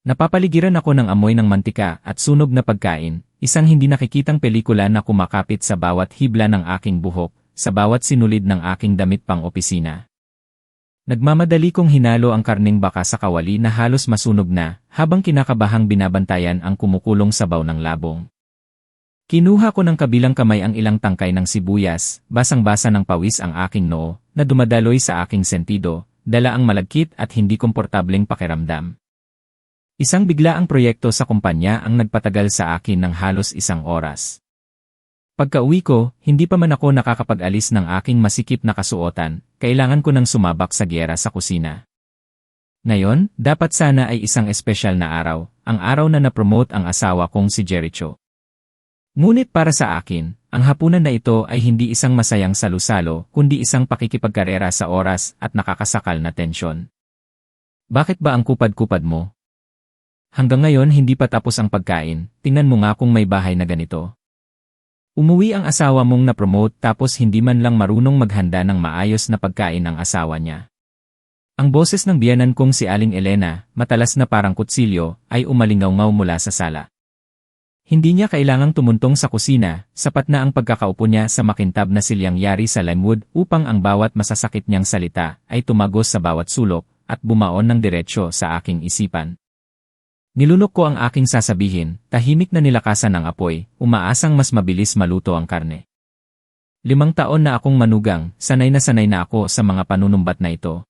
Napapaligiran ako ng amoy ng mantika at sunog na pagkain, isang hindi nakikitang pelikula na kumakapit sa bawat hibla ng aking buhok, sa bawat sinulid ng aking damit pang opisina. Nagmamadali kong hinalo ang karning baka sa kawali na halos masunog na, habang kinakabahang binabantayan ang kumukulong sabaw ng labong. Kinuha ko ng kabilang kamay ang ilang tangkay ng sibuyas, basang-basa ng pawis ang aking noo, na dumadaloy sa aking sentido, dala ang malagkit at hindi komportableng pakiramdam. Isang biglaang proyekto sa kumpanya ang nagpatagal sa akin ng halos 1 oras. Pagka-uwi ko, hindi pa man ako nakakapag-alis ng aking masikip na kasuotan, kailangan ko nang sumabak sa gyera sa kusina. Ngayon, dapat sana ay isang espesyal na araw, ang araw na na-promote ang asawa kong si Jericho. Ngunit para sa akin, ang hapunan na ito ay hindi isang masayang salusalo, kundi isang pakikipagkarera sa oras at nakakasakal na tensyon. Bakit ba ang kupad-kupad mo? Hanggang ngayon hindi pa tapos ang pagkain, tingnan mo nga kung may bahay na ganito. Umuwi ang asawa mong na-promote tapos hindi man lang marunong maghanda ng maayos na pagkain ang asawa niya. Ang boses ng biyanan kong si Aling Elena, matalas na parang kutsilyo, ay umalingaw-ngaw mula sa sala. Hindi niya kailangang tumuntong sa kusina, sapat na ang pagkakaupo niya sa makintab na silyang yari sa limewood upang ang bawat masasakit niyang salita ay tumagos sa bawat sulok at bumaon ng diretsyo sa aking isipan. Nilunok ko ang aking sasabihin, tahimik na nilakasan ng apoy, umaasang mas mabilis maluto ang karne. 5 taon na akong manugang, sanay na ako sa mga panunumbat na ito.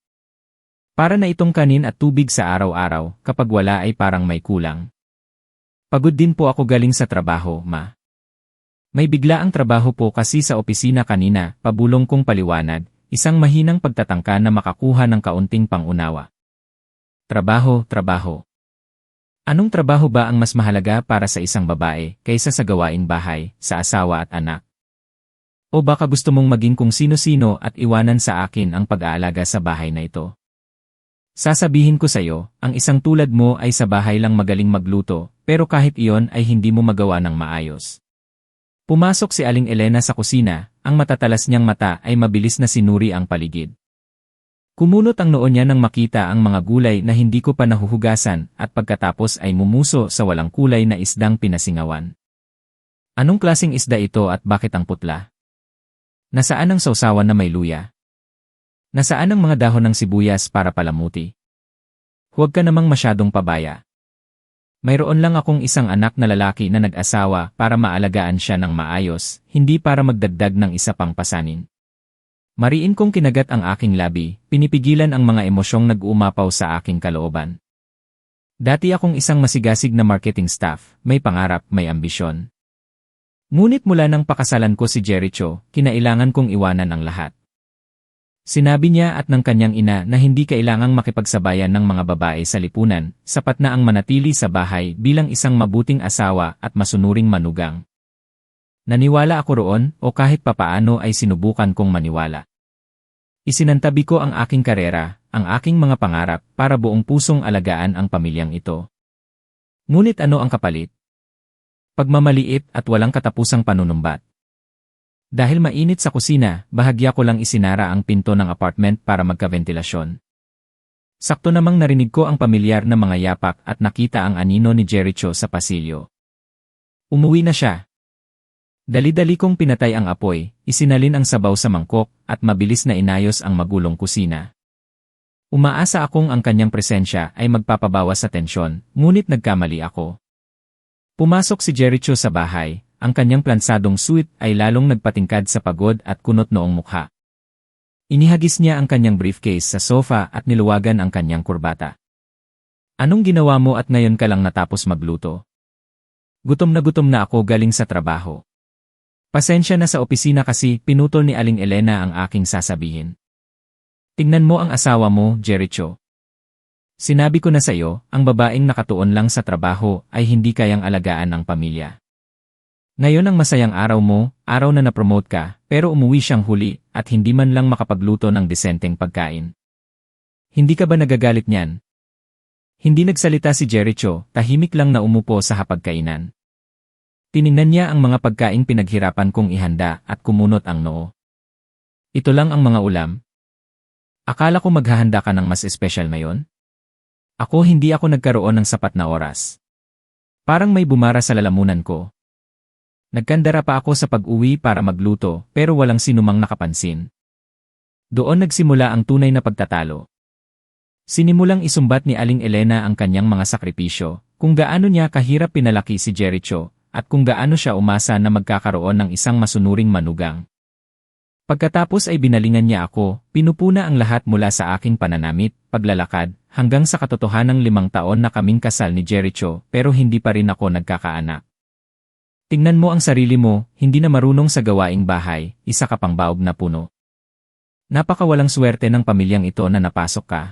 Para na itong kanin at tubig sa araw-araw, kapag wala ay parang may kulang. Pagod din po ako galing sa trabaho, ma. May bigla ang trabaho po kasi sa opisina kanina, pabulong kong paliwanag, isang mahinang pagtatangka na makakuha ng kaunting pangunawa. Trabaho. Anong trabaho ba ang mas mahalaga para sa isang babae kaysa sa gawaing bahay, sa asawa at anak? O baka gusto mong maging kung sino-sino at iwanan sa akin ang pag-aalaga sa bahay na ito? Sasabihin ko sa'yo, ang isang tulad mo ay sa bahay lang magaling magluto, pero kahit iyon ay hindi mo magawa ng maayos. Pumasok si Aling Elena sa kusina, ang matatalas niyang mata ay mabilis na sinuri ang paligid. Kumunot ang noo niya nang makita ang mga gulay na hindi ko pa nahuhugasan at pagkatapos ay mumuso sa walang kulay na isdang pinasingawan. Anong klaseng isda ito at bakit ang putla? Nasaan ang sausawan na may luya? Nasaan ang mga dahon ng sibuyas para palamuti? Huwag ka namang masyadong pabaya. Mayroon lang akong isang anak na lalaki na nag-asawa para maalagaan siya ng maayos, hindi para magdagdag ng isa pang pasanin. Mariin kong kinagat ang aking labi, pinipigilan ang mga emosyong nag-uumapaw sa aking kalooban. Dati akong isang masigasig na marketing staff, may pangarap, may ambisyon. Ngunit mula nang pakasalan ko si Jericho, kinailangan kong iwanan ang lahat. Sinabi niya at ng kanyang ina na hindi kailangang makipagsabayan ng mga babae sa lipunan, sapat na ang manatili sa bahay bilang isang mabuting asawa at masunuring manugang. Naniwala ako roon o kahit papaano ay sinubukan kong maniwala. Isinantabi ko ang aking karera, ang aking mga pangarap para buong pusong alagaan ang pamilyang ito. Ngunit ano ang kapalit? Pagmamaliit at walang katapusang panunumbat. Dahil mainit sa kusina, bahagya ko lang isinara ang pinto ng apartment para magkaventilasyon. Sakto namang narinig ko ang pamilyar na mga yapak at nakita ang anino ni Jericho sa pasilyo. Umuwi na siya. Dali-dali kong pinatay ang apoy, isinalin ang sabaw sa mangkok, at mabilis na inayos ang magulong kusina. Umaasa akong ang kanyang presensya ay magpapabawas sa tensyon, ngunit nagkamali ako. Pumasok si Jericho sa bahay, ang kanyang plansadong suit ay lalong nagpatingkad sa pagod at kunot noong mukha. Inihagis niya ang kanyang briefcase sa sofa at niluwagan ang kanyang kurbata. Anong ginawa mo at ngayon ka lang natapos magluto? Gutom na ako galing sa trabaho. Pasensya na sa opisina kasi pinutol ni Aling Elena ang aking sasabihin. Tingnan mo ang asawa mo, Jericho. Sinabi ko na sa iyo, ang babaeng nakatuon lang sa trabaho ay hindi kayang alagaan ang pamilya. Ngayon ang masayang araw mo, araw na na-promote ka, pero umuwi siyang huli at hindi man lang makapagluto ng desenteng pagkain. Hindi ka ba nagagalit niyan? Hindi nagsalita si Jericho, tahimik lang na umupo sa hapagkainan. Tiningnan niya ang mga pagkaing pinaghirapan kong ihanda at kumunot ang noo. Ito lang ang mga ulam. Akala ko maghahanda ka ng mas espesyal ngayon? Hindi ako nagkaroon ng sapat na oras. Parang may bumara sa lalamunan ko. Nagkandara pa ako sa pag-uwi para magluto pero walang sinumang nakapansin. Doon nagsimula ang tunay na pagtatalo. Sinimulang isumbat ni Aling Elena ang kanyang mga sakripisyo, kung gaano niya kahirap pinalaki si Jericho, at kung gaano siya umasa na magkakaroon ng isang masunuring manugang. Pagkatapos ay binalingan niya ako, pinupuna ang lahat mula sa aking pananamit, paglalakad, hanggang sa katotohanang 5 taon na kaming kasal ni Jericho pero hindi pa rin ako nagkakaanak. Tingnan mo ang sarili mo, hindi na marunong sa gawaing bahay, isa ka pang baog na puno. Napakawalang swerte ng pamilyang ito na napasok ka.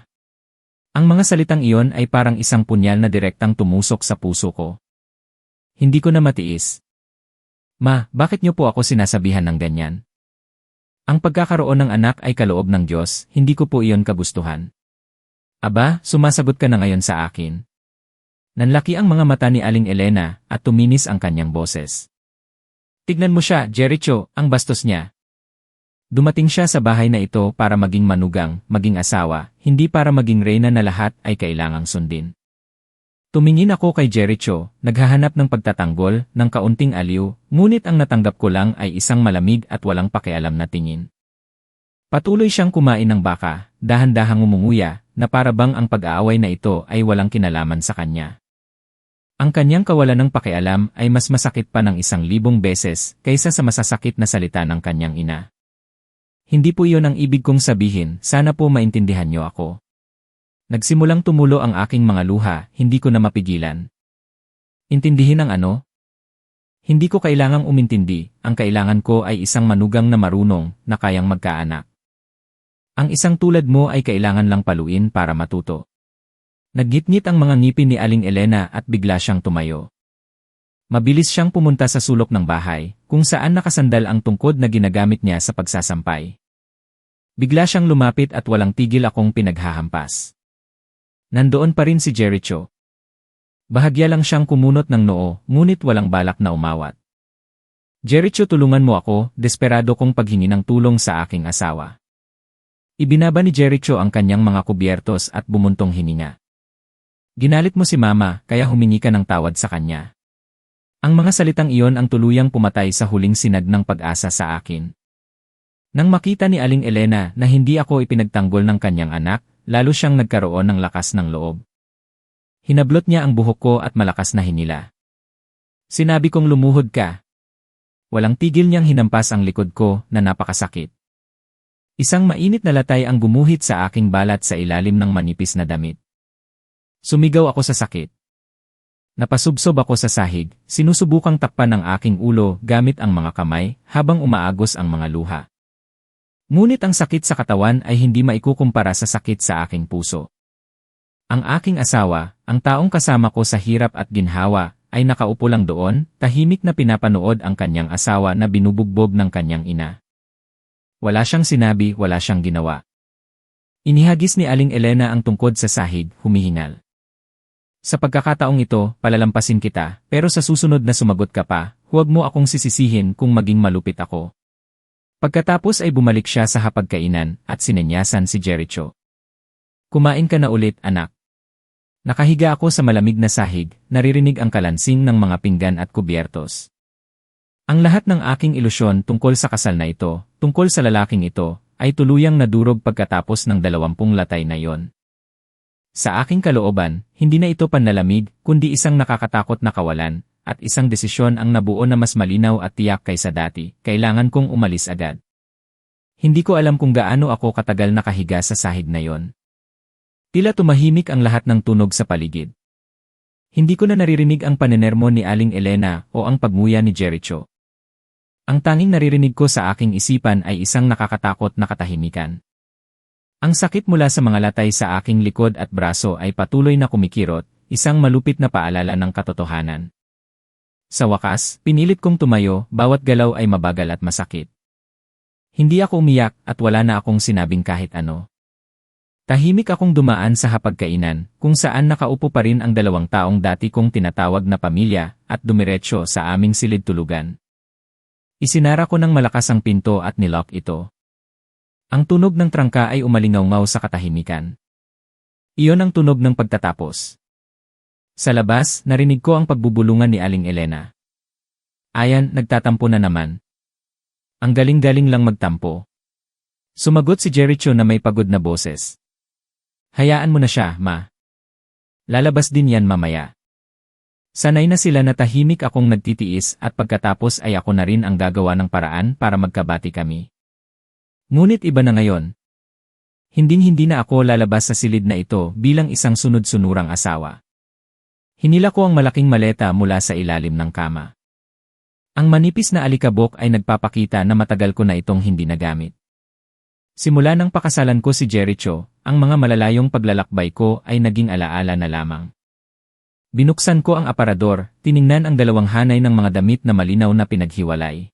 Ang mga salitang iyon ay parang isang punyal na direktang tumusok sa puso ko. Hindi ko na matiis. Ma, bakit niyo po ako sinasabihan ng ganyan? Ang pagkakaroon ng anak ay kaloob ng Diyos, hindi ko po iyon kagustuhan. Aba, sumasagot ka na ngayon sa akin. Nanlaki ang mga mata ni Aling Elena at tuminis ang kanyang boses. Tignan mo siya, Jericho, ang bastos niya. Dumating siya sa bahay na ito para maging manugang, maging asawa, hindi para maging reyna na lahat ay kailangang sundin. Tumingin ako kay Jericho, naghahanap ng pagtatanggol, ng kaunting aliw, ngunit ang natanggap ko lang ay isang malamig at walang pakialam na tingin. Patuloy siyang kumain ng baka, dahan-dahang umunguya, na para bang ang pag-aaway na ito ay walang kinalaman sa kanya. Ang kanyang kawalan ng pakialam ay mas masakit pa ng 1,000 beses kaysa sa masasakit na salita ng kanyang ina. Hindi po iyon ang ibig kong sabihin, sana po maintindihan niyo ako. Nagsimulang tumulo ang aking mga luha, hindi ko na mapigilan. Intindihin ang ano? Hindi ko kailangang umintindi, ang kailangan ko ay isang manugang na marunong, na kayang magkaanak. Ang isang tulad mo ay kailangan lang paluin para matuto. Naggitngit ang mga ngipin ni Aling Elena at bigla siyang tumayo. Mabilis siyang pumunta sa sulok ng bahay, kung saan nakasandal ang tungkod na ginagamit niya sa pagsasampay. Bigla siyang lumapit at walang tigil akong pinaghahampas. Nandoon pa rin si Jericho. Bahagya lang siyang kumunot ng noo, ngunit walang balak na umawat. Jericho, tulungan mo ako, desperado kong paghingi ng tulong sa aking asawa. Ibinaba ni Jericho ang kanyang mga kubyertos at bumuntong hininga. Ginalit mo si Mama, kaya humingi ka ng tawad sa kanya. Ang mga salitang iyon ang tuluyang pumatay sa huling sinag ng pag-asa sa akin. Nang makita ni Aling Elena na hindi ako ipinagtanggol ng kanyang anak, lalo siyang nagkaroon ng lakas ng loob. Hinablot niya ang buhok ko at malakas na hinila. Sinabi kong lumuhod ka. Walang tigil niyang hinampas ang likod ko na napakasakit. Isang mainit na latay ang gumuhit sa aking balat sa ilalim ng manipis na damit. Sumigaw ako sa sakit. Napasubsob ako sa sahig, sinusubukang takpan ang aking ulo gamit ang mga kamay habang umaagos ang mga luha. Ngunit ang sakit sa katawan ay hindi maikukumpara sa sakit sa aking puso. Ang aking asawa, ang taong kasama ko sa hirap at ginhawa, ay nakaupo lang doon, tahimik na pinapanood ang kanyang asawa na binubugbog ng kanyang ina. Wala siyang sinabi, wala siyang ginawa. Inihagis ni Aling Elena ang tungkod sa sahig, humihingal. Sa pagkakataong ito, palalampasin kita, pero sa susunod na sumagot ka pa, huwag mo akong sisisihin kung maging malupit ako. Pagkatapos ay bumalik siya sa hapagkainan at sinenyasan si Jericho. Kumain ka na ulit, anak. Nakahiga ako sa malamig na sahig, naririnig ang kalansing ng mga pinggan at kubyertos. Ang lahat ng aking ilusyon tungkol sa kasal na ito, tungkol sa lalaking ito, ay tuluyang nadurog pagkatapos ng 20 latay na yon. Sa aking kalooban, hindi na ito panlalamig, kundi isang nakakatakot na kawalan, at isang desisyon ang nabuo na mas malinaw at tiyak kaysa dati, kailangan kong umalis agad. Hindi ko alam kung gaano ako katagal nakahiga sa sahig na yon. Tila tumahimik ang lahat ng tunog sa paligid. Hindi ko na naririnig ang panenermo ni Aling Elena o ang pagmuya ni Jericho. Ang tanging naririnig ko sa aking isipan ay isang nakakatakot na katahimikan. Ang sakit mula sa mga latay sa aking likod at braso ay patuloy na kumikirot, isang malupit na paalala ng katotohanan. Sa wakas, pinilit kong tumayo, bawat galaw ay mabagal at masakit. Hindi ako umiyak at wala na akong sinabing kahit ano. Tahimik akong dumaan sa hapagkainan, kung saan nakaupo pa rin ang 2 taong dati kong tinatawag na pamilya, at dumiretso sa aming silid tulugan. Isinara ko ng malakas ang pinto at nilock ito. Ang tunog ng trangka ay umalingaw-ngaw sa katahimikan. Iyon ang tunog ng pagtatapos. Sa labas, narinig ko ang pagbubulungan ni Aling Elena. Ayan, nagtatampo na naman. Ang galing-galing lang magtampo. Sumagot si Jericho na may pagod na boses. Hayaan mo na siya, ma. Lalabas din yan mamaya. Sanay na sila na tahimik akong nagtitiis at pagkatapos ay ako na rin ang gagawa ng paraan para magkabati kami. Ngunit iba na ngayon. Hinding-hindi na ako lalabas sa silid na ito bilang isang sunod-sunurang asawa. Hinila ko ang malaking maleta mula sa ilalim ng kama. Ang manipis na alikabok ay nagpapakita na matagal ko na itong hindi nagamit. Simula nang pakasalan ko si Jericho, ang mga malalayong paglalakbay ko ay naging alaala na lamang. Binuksan ko ang aparador, tiningnan ang dalawang hanay ng mga damit na malinaw na pinaghiwalay.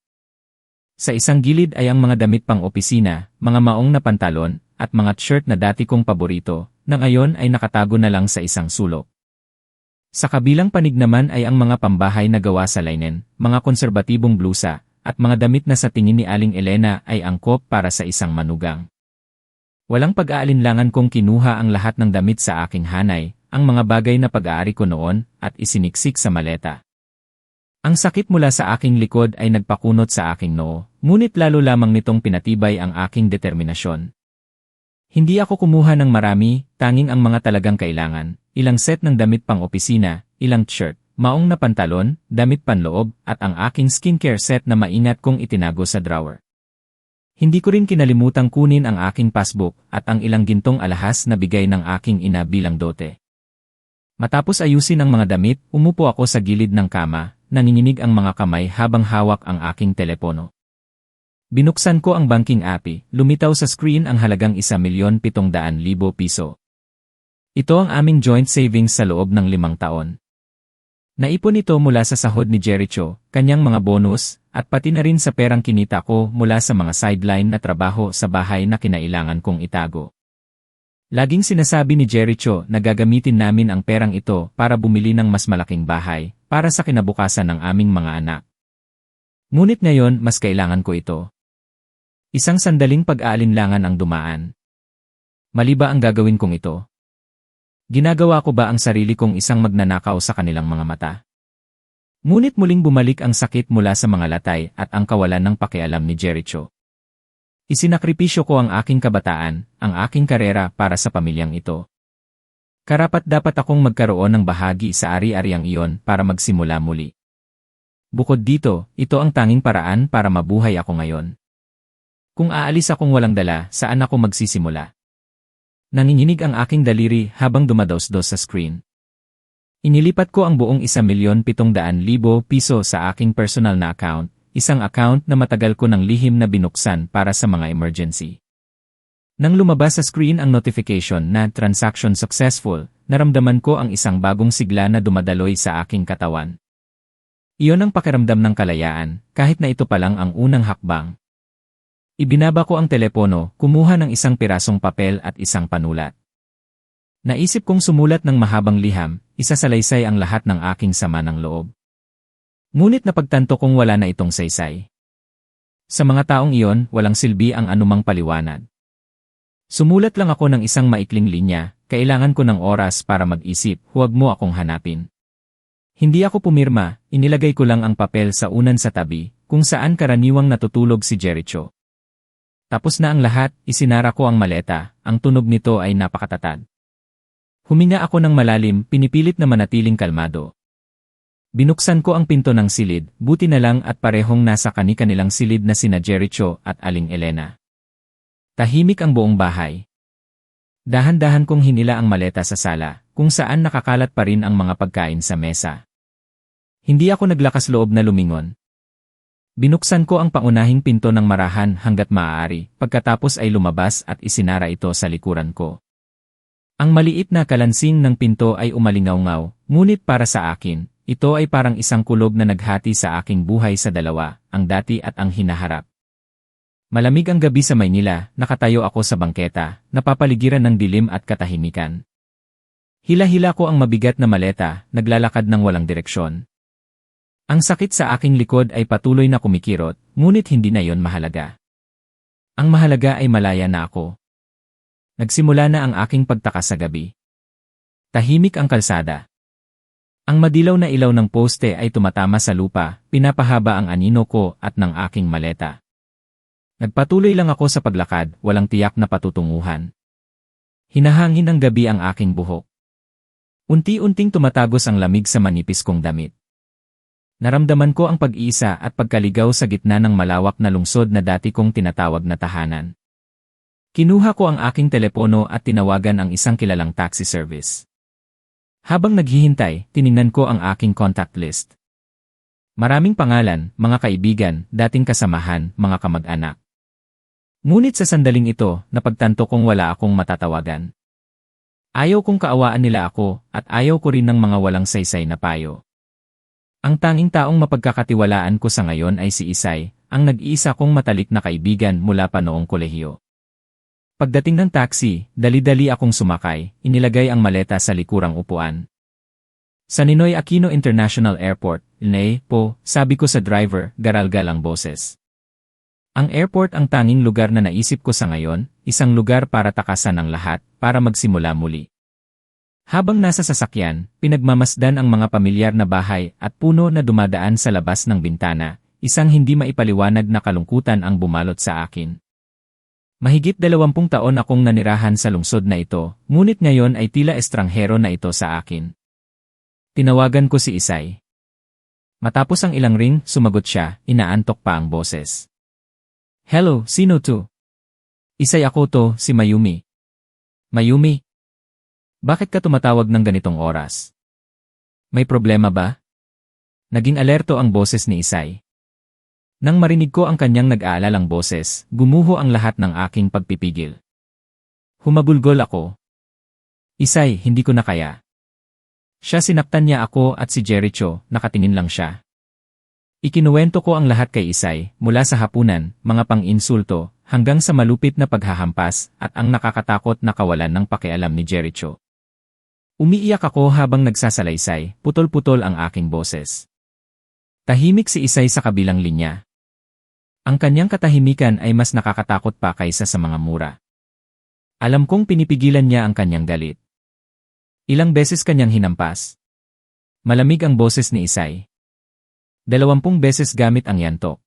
Sa isang gilid ay ang mga damit pang opisina, mga maong na pantalon, at mga t-shirt na dati kong paborito, na ngayon ay nakatago na lang sa isang sulok. Sa kabilang panig naman ay ang mga pambahay na gawa sa linen, mga konserbatibong blusa, at mga damit na sa tingin ni Aling Elena ay angkop para sa isang manugang. Walang pag-aalinlangan kong kinuha ang lahat ng damit sa aking hanay, ang mga bagay na pag-aari ko noon, at isiniksik sa maleta. Ang sakit mula sa aking likod ay nagpakunot sa aking noo, ngunit lalo lamang nitong pinatibay ang aking determinasyon. Hindi ako kumuha ng marami, tanging ang mga talagang kailangan, ilang set ng damit pang opisina, ilang t-shirt, maong na pantalon, damit panloob, at ang aking skincare set na maingat kong itinago sa drawer. Hindi ko rin kinalimutang kunin ang aking passbook at ang ilang gintong alahas na bigay ng aking ina bilang dote. Matapos ayusin ang mga damit, umupo ako sa gilid ng kama, nanginginig ang mga kamay habang hawak ang aking telepono. Binuksan ko ang banking app, lumitaw sa screen ang halagang 1,700,000 piso. Ito ang aming joint savings sa loob ng 5 taon. Naipon ito mula sa sahod ni Jericho, kanyang mga bonus, at pati na rin sa perang kinita ko mula sa mga sideline na trabaho sa bahay na kinailangan kong itago. Laging sinasabi ni Jericho na gagamitin namin ang perang ito para bumili ng mas malaking bahay, para sa kinabukasan ng aming mga anak. Ngunit ngayon mas kailangan ko ito. Isang sandaling pag-aalinlangan ang dumaan. Mali ba ang gagawin kong ito? Ginagawa ko ba ang sarili kong isang magnanakaw sa kanilang mga mata? Ngunit muling bumalik ang sakit mula sa mga latay at ang kawalan ng pakialam ni Jericho. Isinakripisyo ko ang aking kabataan, ang aking karera para sa pamilyang ito. Karapat-dapat akong magkaroon ng bahagi sa ari-ariang iyon para magsimula muli. Bukod dito, ito ang tanging paraan para mabuhay ako ngayon. Kung aalis akong walang dala, saan ako magsisimula? Nanginginig ang aking daliri habang dumadaos-dos sa screen. Inilipat ko ang buong 1,700,000 piso sa aking personal na account, isang account na matagal ko ng lihim na binuksan para sa mga emergency. Nang lumabas sa screen ang notification na transaction successful, naramdaman ko ang isang bagong sigla na dumadaloy sa aking katawan. Iyon ang pakiramdam ng kalayaan, kahit na ito pa lang ang unang hakbang. Ibinaba ko ang telepono, kumuha ng isang pirasong papel at isang panulat. Naisip kong sumulat ng mahabang liham, isasalaysay ang lahat ng aking sama ng loob. Ngunit napagtanto kong wala na itong saysay. Sa mga taong iyon, walang silbi ang anumang paliwanag. Sumulat lang ako ng isang maikling linya, kailangan ko ng oras para mag-isip, huwag mo akong hanapin. Hindi ako pumirma, inilagay ko lang ang papel sa unan sa tabi, kung saan karaniwang natutulog si Jericho. Tapos na ang lahat, isinara ko ang maleta, ang tunog nito ay napakatatag. Huminga ako ng malalim, pinipilit na manatiling kalmado. Binuksan ko ang pinto ng silid, buti na lang at parehong nasa kani-kanilang silid na sina Jericho at Aling Elena. Tahimik ang buong bahay. Dahan-dahan kong hinila ang maleta sa sala, kung saan nakakalat pa rin ang mga pagkain sa mesa. Hindi ako naglakas loob na lumingon. Binuksan ko ang pangunahing pinto ng marahan hanggat maaari, pagkatapos ay lumabas at isinara ito sa likuran ko. Ang maliit na kalansing ng pinto ay umalingaw-ngaw, ngunit para sa akin, ito ay parang isang kulob na naghati sa aking buhay sa dalawa, ang dati at ang hinaharap. Malamig ang gabi sa Maynila, nakatayo ako sa bangketa, napapaligiran ng dilim at katahimikan. Hila-hila ko ang mabigat na maleta, naglalakad ng walang direksyon. Ang sakit sa aking likod ay patuloy na kumikirot, ngunit hindi na yon mahalaga. Ang mahalaga ay malaya na ako. Nagsimula na ang aking pagtaka sa gabi. Tahimik ang kalsada. Ang madilaw na ilaw ng poste ay tumatama sa lupa, pinapahaba ang anino ko at ng aking maleta. Nagpatuloy lang ako sa paglakad, walang tiyak na patutunguhan. Hinahangin ng gabi ang aking buhok. Unti-unting tumatagos ang lamig sa manipis kong damit. Naramdaman ko ang pag-iisa at pagkaligaw sa gitna ng malawak na lungsod na dati kong tinatawag na tahanan. Kinuha ko ang aking telepono at tinawagan ang isang kilalang taxi service. Habang naghihintay, tiningnan ko ang aking contact list. Maraming pangalan, mga kaibigan, dating kasamahan, mga kamag-anak. Ngunit sa sandaling ito, napagtanto kong wala akong matatawagan. Ayaw kong kaawaan nila ako, at ayaw ko rin ng mga walang saysay na payo. Ang tanging taong mapagkakatiwalaan ko sa ngayon ay si Isay, ang nag-iisa kong matalik na kaibigan mula pa noong kolehiyo. Pagdating ng taxi, dali-dali akong sumakay, inilagay ang maleta sa likurang upuan. Sa Ninoy Aquino International Airport, po, sabi ko sa driver, garalgal ang boses. Ang airport ang tanging lugar na naisip ko sa ngayon, isang lugar para takasan ang lahat, para magsimula muli. Habang nasa sasakyan, pinagmamasdan ang mga pamilyar na bahay at puno na dumadaan sa labas ng bintana, isang hindi maipaliwanag na kalungkutan ang bumalot sa akin. Mahigit 20 taon akong nanirahan sa lungsod na ito, ngunit ngayon ay tila estranghero na ito sa akin. Tinawagan ko si Isay. Matapos ang ilang ring, sumagot siya, inaantok pa ang boses. Hello, sino to? Isay ako to, si Mayumi. Mayumi? Bakit ka tumatawag ng ganitong oras? May problema ba? Naging alerto ang boses ni Isay. Nang marinig ko ang kanyang nag-aalalang boses, gumuho ang lahat ng aking pagpipigil. Humabulgol ako. Isay, hindi ko na kaya. Siya sinaktan niya ako at si Jericho, nakatingin lang siya. Ikinuwento ko ang lahat kay Isay, mula sa hapunan, mga pang-insulto, hanggang sa malupit na paghahampas at ang nakakatakot na kawalan ng pakialam ni Jericho. Umiiyak ako habang nagsasalaysay, putol-putol ang aking boses. Tahimik si Isay sa kabilang linya. Ang kanyang katahimikan ay mas nakakatakot pa kaysa sa mga mura. Alam kong pinipigilan niya ang kanyang galit. Ilang beses kanyang hinampas. Malamig ang boses ni Isay. 20 beses gamit ang yantok.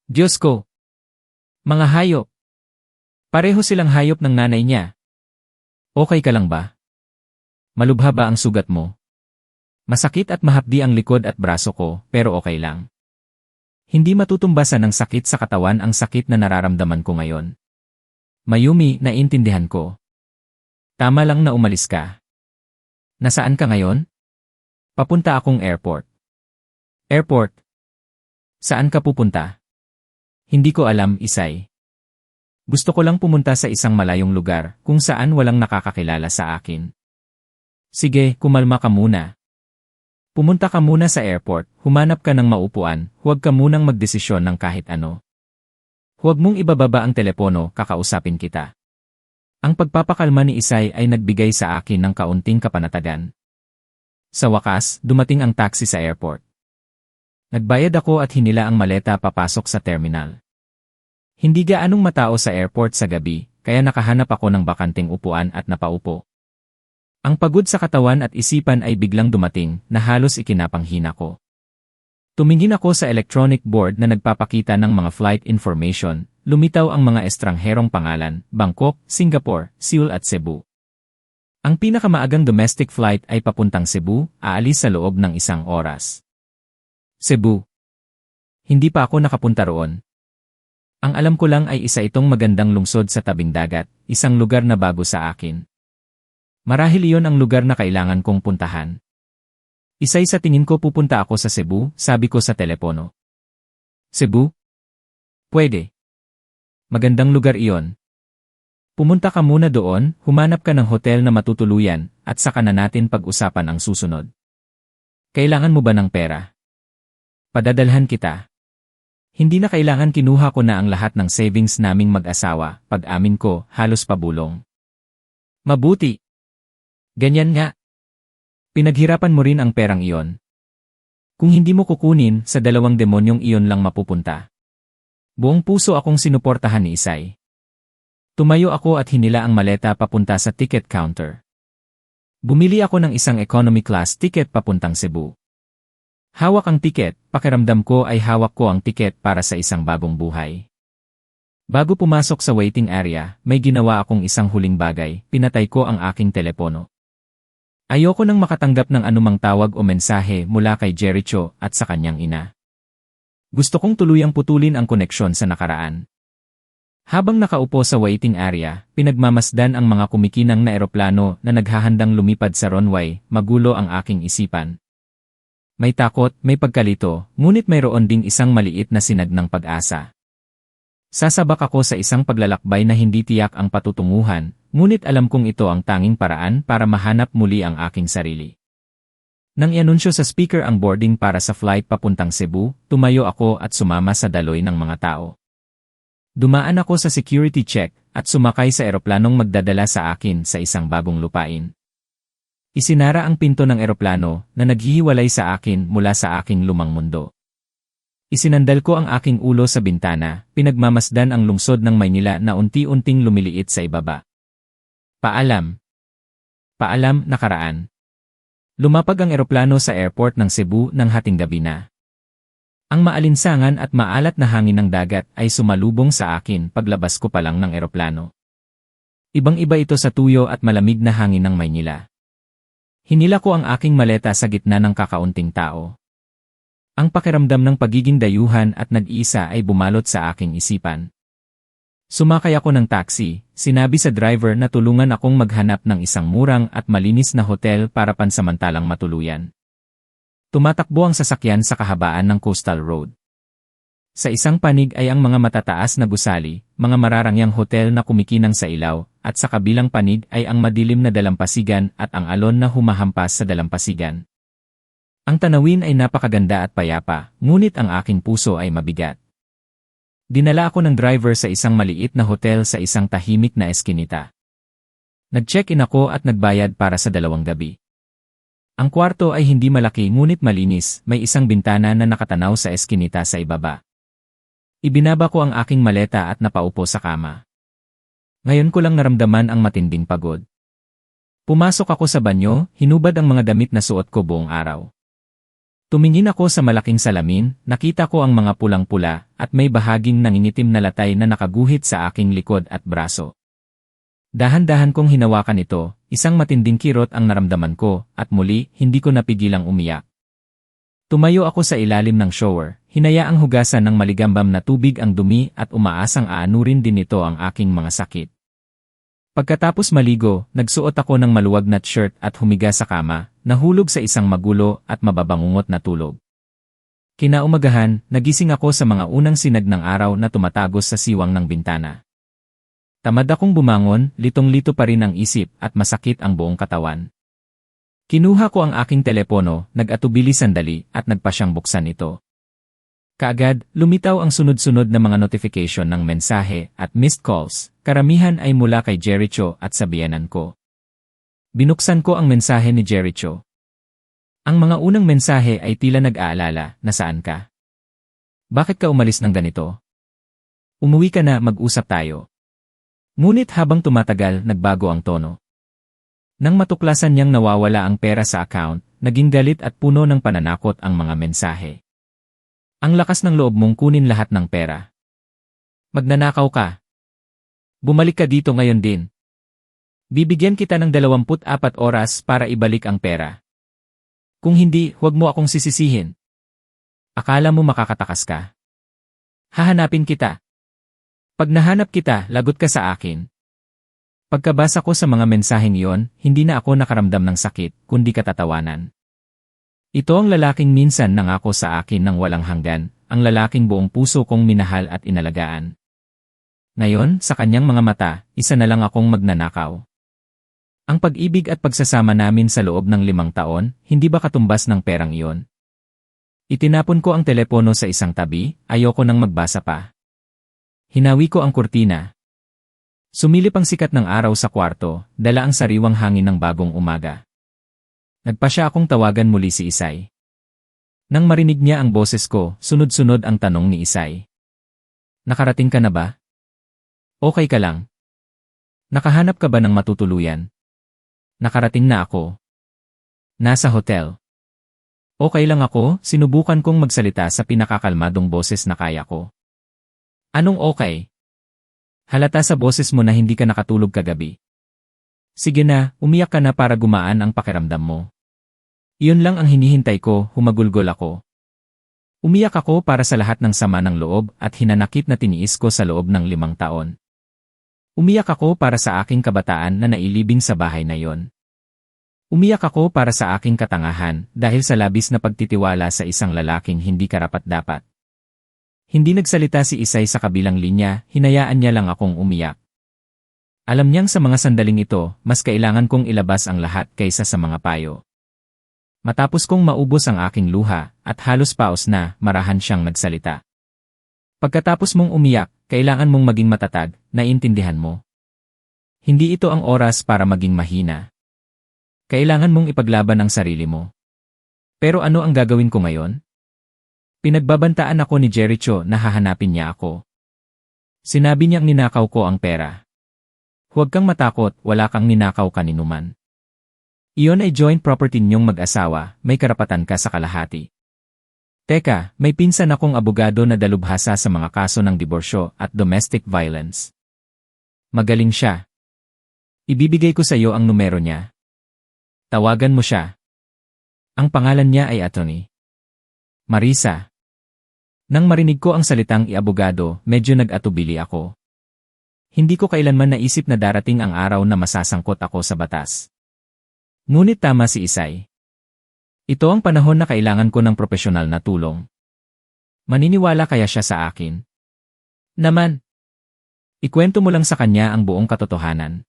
Diyos ko! Mga hayop! Pareho silang hayop ng nanay niya. Okay ka lang ba? Malubha ba ang sugat mo? Masakit at mahapdi ang likod at braso ko, pero okay lang. Hindi matutumbasan ng sakit sa katawan ang sakit na nararamdaman ko ngayon. Mayumi, naintindihan ko. Tama lang na umalis ka. Nasaan ka ngayon? Papunta akong airport. Airport? Saan ka pupunta? Hindi ko alam, Isay. Gusto ko lang pumunta sa isang malayong lugar kung saan walang nakakakilala sa akin. Sige, kumalma ka muna. Pumunta ka muna sa airport, humanap ka ng maupuan, huwag ka munang magdesisyon ng kahit ano. Huwag mong ibababa ang telepono, kakausapin kita. Ang pagpapakalma ni Isay ay nagbigay sa akin ng kaunting kapanatagan. Sa wakas, dumating ang taxi sa airport. Nagbayad ako at hinila ang maleta papasok sa terminal. Hindi gaanong matao sa airport sa gabi, kaya nakahanap ako ng bakanting upuan at napaupo. Ang pagod sa katawan at isipan ay biglang dumating na halos ikinapanghina ko. Tumingin ako sa electronic board na nagpapakita ng mga flight information, lumitaw ang mga estrangherong pangalan, Bangkok, Singapore, Seoul at Cebu. Ang pinakamaagang domestic flight ay papuntang Cebu, aalis sa loob ng 1 oras. Cebu. Hindi pa ako nakapunta roon. Ang alam ko lang ay isa itong magandang lungsod sa tabing dagat, isang lugar na bago sa akin. Marahil iyon ang lugar na kailangan kong puntahan. Isay sa tingin ko pupunta ako sa Cebu, sabi ko sa telepono. Cebu? Pwede. Magandang lugar iyon. Pumunta ka muna doon, humanap ka ng hotel na matutuluyan, at saka na natin pag-usapan ang susunod. Kailangan mo ba ng pera? Padadalhan kita. Hindi na kailangan, kinuha ko na ang lahat ng savings naming mag-asawa, pag-amin ko, halos pabulong. Mabuti. Ganyan nga. Pinaghirapan mo rin ang perang iyon. Kung hindi mo kukunin, sa 2 demonyong iyon lang mapupunta. Buong puso akong sinuportahan ni Isay. Tumayo ako at hinila ang maleta papunta sa ticket counter. Bumili ako ng isang economy class ticket papuntang Cebu. Hawak ang tiket, pakiramdam ko ay hawak ko ang tiket para sa isang bagong buhay. Bago pumasok sa waiting area, may ginawa akong isang huling bagay, pinatay ko ang aking telepono. Ayoko nang makatanggap ng anumang tawag o mensahe mula kay Jericho at sa kanyang ina. Gusto kong tuluyang putulin ang koneksyon sa nakaraan. Habang nakaupo sa waiting area, pinagmamasdan ang mga kumikinang na eroplano na naghahandang lumipad sa runway, magulo ang aking isipan. May takot, may pagkalito, ngunit mayroon ding isang maliit na sinag ng pag-asa. Sasabak ako sa isang paglalakbay na hindi tiyak ang patutunguhan, ngunit alam kong ito ang tanging paraan para mahanap muli ang aking sarili. Nang ianunsyo sa speaker ang boarding para sa flight papuntang Cebu, tumayo ako at sumama sa daloy ng mga tao. Dumaan ako sa security check at sumakay sa eroplanong magdadala sa akin sa isang bagong lupain. Isinara ang pinto ng eroplano na naghihiwalay sa akin mula sa aking lumang mundo. Isinandal ko ang aking ulo sa bintana, pinagmamasdan ang lungsod ng Maynila na unti-unting lumiliit sa ibaba. Paalam. Paalam, nakaraan. Lumapag ang eroplano sa airport ng Cebu ng hating gabi na. Ang maalinsangan at maalat na hangin ng dagat ay sumalubong sa akin paglabas ko pa lang ng eroplano. Ibang-iba ito sa tuyo at malamig na hangin ng Maynila. Hinila ko ang aking maleta sa gitna ng kakaunting tao. Ang pakiramdam ng pagiging dayuhan at nag-iisa ay bumalot sa aking isipan. Sumakay ako ng taxi, sinabi sa driver na tulungan akong maghanap ng isang murang at malinis na hotel para pansamantalang matuluyan. Tumatakbo ang sasakyan sa kahabaan ng coastal road. Sa isang panig ay ang mga matataas na gusali, mga mararangyang hotel na kumikinang sa ilaw, at sa kabilang panig ay ang madilim na dalampasigan at ang alon na humahampas sa dalampasigan. Ang tanawin ay napakaganda at payapa, ngunit ang aking puso ay mabigat. Dinala ako ng driver sa isang maliit na hotel sa isang tahimik na eskinita. Nag-check-in ako at nagbayad para sa 2 gabi. Ang kwarto ay hindi malaki ngunit malinis, may isang bintana na nakatanaw sa eskinita sa ibaba. Ibinaba ko ang aking maleta at napaupo sa kama. Ngayon ko lang naramdaman ang matinding pagod. Pumasok ako sa banyo, hinubad ang mga damit na suot ko buong araw. Tumingin ako sa malaking salamin, nakita ko ang mga pulang-pula at may bahaging nangingitim na latay na nakaguhit sa aking likod at braso. Dahan-dahan kong hinawakan ito, isang matinding kirot ang naramdaman ko, at muli, hindi ko napigilang umiyak. Tumayo ako sa ilalim ng shower, hinayaang hugasan ng maligambam na tubig ang dumi at umaasang aanurin din nito ang aking mga sakit. Pagkatapos maligo, nagsuot ako ng maluwag na shirt at humiga sa kama, nahulog sa isang magulo at mababangungot na tulog. Kinaumagahan, nagising ako sa mga unang sinag ng araw na tumatagos sa siwang ng bintana. Tamad akong bumangon, litong-lito pa rin ang isip at masakit ang buong katawan. Kinuha ko ang aking telepono, nag-atubili sandali at nagpa siyang buksan ito. Kaagad, lumitaw ang sunod-sunod na mga notification ng mensahe at missed calls, karamihan ay mula kay Jericho at sa biyenan ko. Binuksan ko ang mensahe ni Jericho. Ang mga unang mensahe ay tila nag-aalala, nasaan ka? Bakit ka umalis ng ganito? Umuwi ka na, mag-usap tayo. Ngunit habang tumatagal, nagbago ang tono. Nang matuklasan niyang nawawala ang pera sa account, naging galit at puno ng pananakot ang mga mensahe. Ang lakas ng loob mong kunin lahat ng pera. Magnanakaw ka. Bumalik ka dito ngayon din. Bibigyan kita ng 24 oras para ibalik ang pera. Kung hindi, huwag mo akong sisisihin. Akala mo makakatakas ka? Hahanapin kita. Pag nahanap kita, lagot ka sa akin. Pagkabasa ko sa mga mensaheng iyon, hindi na ako nakaramdam ng sakit, kundi katatawanan. Ito ang lalaking minsan nangako sa akin ng walang hanggan, ang lalaking buong puso kong minahal at inalagaan. Ngayon, sa kanyang mga mata, isa na lang akong magnanakaw. Ang pag-ibig at pagsasama namin sa loob ng 5 taon, hindi ba katumbas ng perang iyon? Itinapon ko ang telepono sa isang tabi, ayoko nang magbasa pa. Hinawi ko ang kurtina. Sumilip ang sikat ng araw sa kwarto, dala ang sariwang hangin ng bagong umaga. Nagpa siya akong tawagan muli si Isay. Nang marinig niya ang boses ko, sunod-sunod ang tanong ni Isay. Nakarating ka na ba? Okay ka lang? Nakahanap ka ba ng matutuluyan? Nakarating na ako. Nasa hotel. Okay lang ako, sinubukan kong magsalita sa pinakakalmadong boses na kaya ko. Anong okay? Halata sa boses mo na hindi ka nakatulog kagabi. Sige na, umiyak ka na para gumaan ang pakiramdam mo. Iyon lang ang hinihintay ko, humagulgol ako. Umiyak ako para sa lahat ng sama ng loob at hinanakit na tiniis ko sa loob ng 5 taon. Umiyak ako para sa aking kabataan na nailibing sa bahay na yon. Umiyak ako para sa aking katangahan dahil sa labis na pagtitiwala sa isang lalaking hindi karapat-dapat. Hindi nagsalita si Isay sa kabilang linya, hinayaan niya lang akong umiyak. Alam niyang sa mga sandaling ito, mas kailangan kong ilabas ang lahat kaysa sa mga payo. Matapos kong maubos ang aking luha at halos paos na, marahan siyang nagsalita. Pagkatapos mong umiyak, kailangan mong maging matatag, naiintindihan mo. Hindi ito ang oras para maging mahina. Kailangan mong ipaglaban ang sarili mo. Pero ano ang gagawin ko ngayon? Pinagbabantaan ako ni Jericho na hahanapin niya ako. Sinabi niyang ninakaw ko ang pera. Huwag kang matakot, wala kang ninakaw kaninuman. Iyon ay joint property niyong mag-asawa, may karapatan ka sa kalahati. Teka, may pinsan akong abogado na dalubhasa sa mga kaso ng diborsyo at domestic violence. Magaling siya. Ibibigay ko sa iyo ang numero niya. Tawagan mo siya. Ang pangalan niya ay Atty. Marisa. Nang marinig ko ang salitang iabogado, medyo nag-atubili ako. Hindi ko kailanman naisip na darating ang araw na masasangkot ako sa batas. Ngunit tama si Isay. Ito ang panahon na kailangan ko ng propesyonal na tulong. Maniniwala kaya siya sa akin? Naman. Ikwento mo lang sa kanya ang buong katotohanan.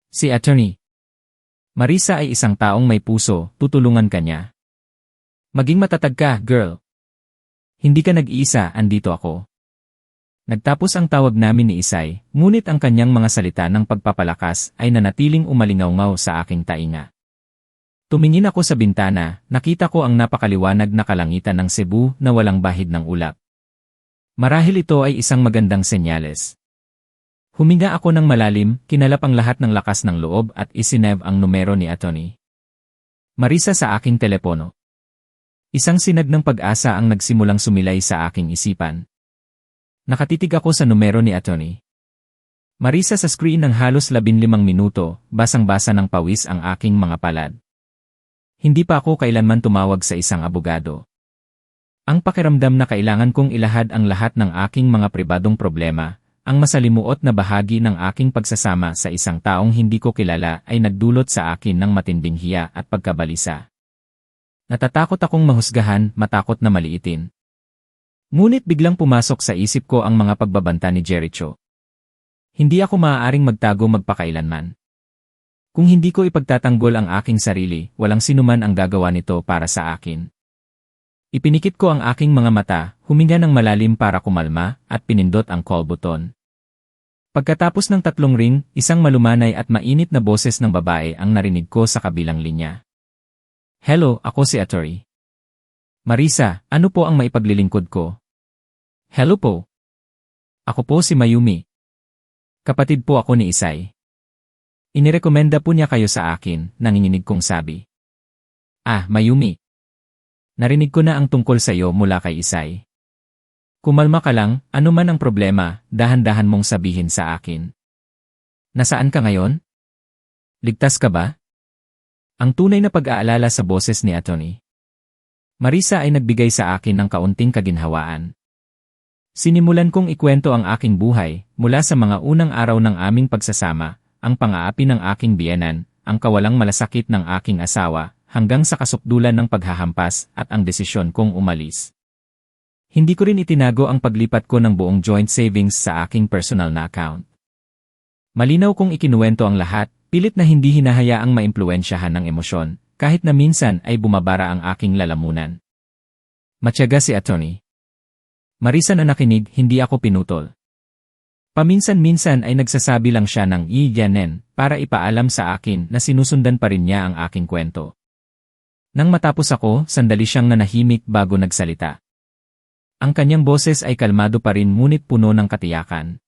Si Atty. Marisa ay isang taong may puso, tutulungan ka niya. Maging matatag ka, girl. Hindi ka nag-iisa, andito ako. Nagtapos ang tawag namin ni Isay, ngunit ang kanyang mga salita ng pagpapalakas ay nanatiling umalingaw-ngaw sa aking tainga. Tumingin ako sa bintana, nakita ko ang napakaliwanag na kalangitan ng Cebu na walang bahid ng ulap. Marahil ito ay isang magandang senyales. Huminga ako ng malalim, kinalap ang lahat ng lakas ng loob at isinev ang numero ni Atty. Marisa sa aking telepono. Isang sinag ng pag-asa ang nagsimulang sumilay sa aking isipan. Nakatitig ako sa numero ni Atty. Marisa sa screen ng halos 15 minuto, basang-basa ng pawis ang aking mga palad. Hindi pa ako kailanman tumawag sa isang abogado. Ang pakiramdam na kailangan kong ilahad ang lahat ng aking mga pribadong problema, ang masalimuot na bahagi ng aking pagsasama sa isang taong hindi ko kilala ay nagdulot sa akin ng matinding hiya at pagkabalisa. Natatakot akong mahusgahan, matakot na maliitin. Ngunit biglang pumasok sa isip ko ang mga pagbabanta ni Jericho. Hindi ako maaaring magtago magpakailanman. Kung hindi ko ipagtatanggol ang aking sarili, walang sinuman ang gagawa nito para sa akin. Ipinikit ko ang aking mga mata, huminga ng malalim para kumalma, at pinindot ang call button. Pagkatapos ng 3 ring, isang malumanay at mainit na boses ng babae ang narinig ko sa kabilang linya. Hello, ako si Atty. Marisa, ano po ang maipaglilingkod ko? Hello po. Ako po si Mayumi. Kapatid po ako ni Isay. Inirekomenda po niya kayo sa akin, nanginginig kong sabi. Ah, Mayumi. Narinig ko na ang tungkol sa iyo mula kay Isay. Kumalma ka lang, ano man ang problema, dahan-dahan mong sabihin sa akin. Nasaan ka ngayon? Ligtas ka ba? Ang tunay na pag-aalala sa boses ni Atty. Marisa ay nagbigay sa akin ng kaunting kaginhawaan. Sinimulan kong ikwento ang aking buhay, mula sa mga unang araw ng aming pagsasama, ang pang-aapi ng aking biyenan, ang kawalang malasakit ng aking asawa, hanggang sa kasukdulan ng paghahampas at ang desisyon kong umalis. Hindi ko rin itinago ang paglipat ko ng buong joint savings sa aking personal na account. Malinaw kong ikinuwento ang lahat, pilit na hindi hinahayaang maimpluwensyahan ng emosyon, kahit na minsan ay bumabara ang aking lalamunan. Matyaga si Atty. Marisa na nakinig, hindi ako pinutol. Paminsan-minsan ay nagsasabi lang siya ng iyanen para ipaalam sa akin na sinusundan pa rin niya ang aking kwento. Nang matapos ako, sandali siyang nanahimik bago nagsalita. Ang kanyang boses ay kalmado pa rin ngunit puno ng katiyakan.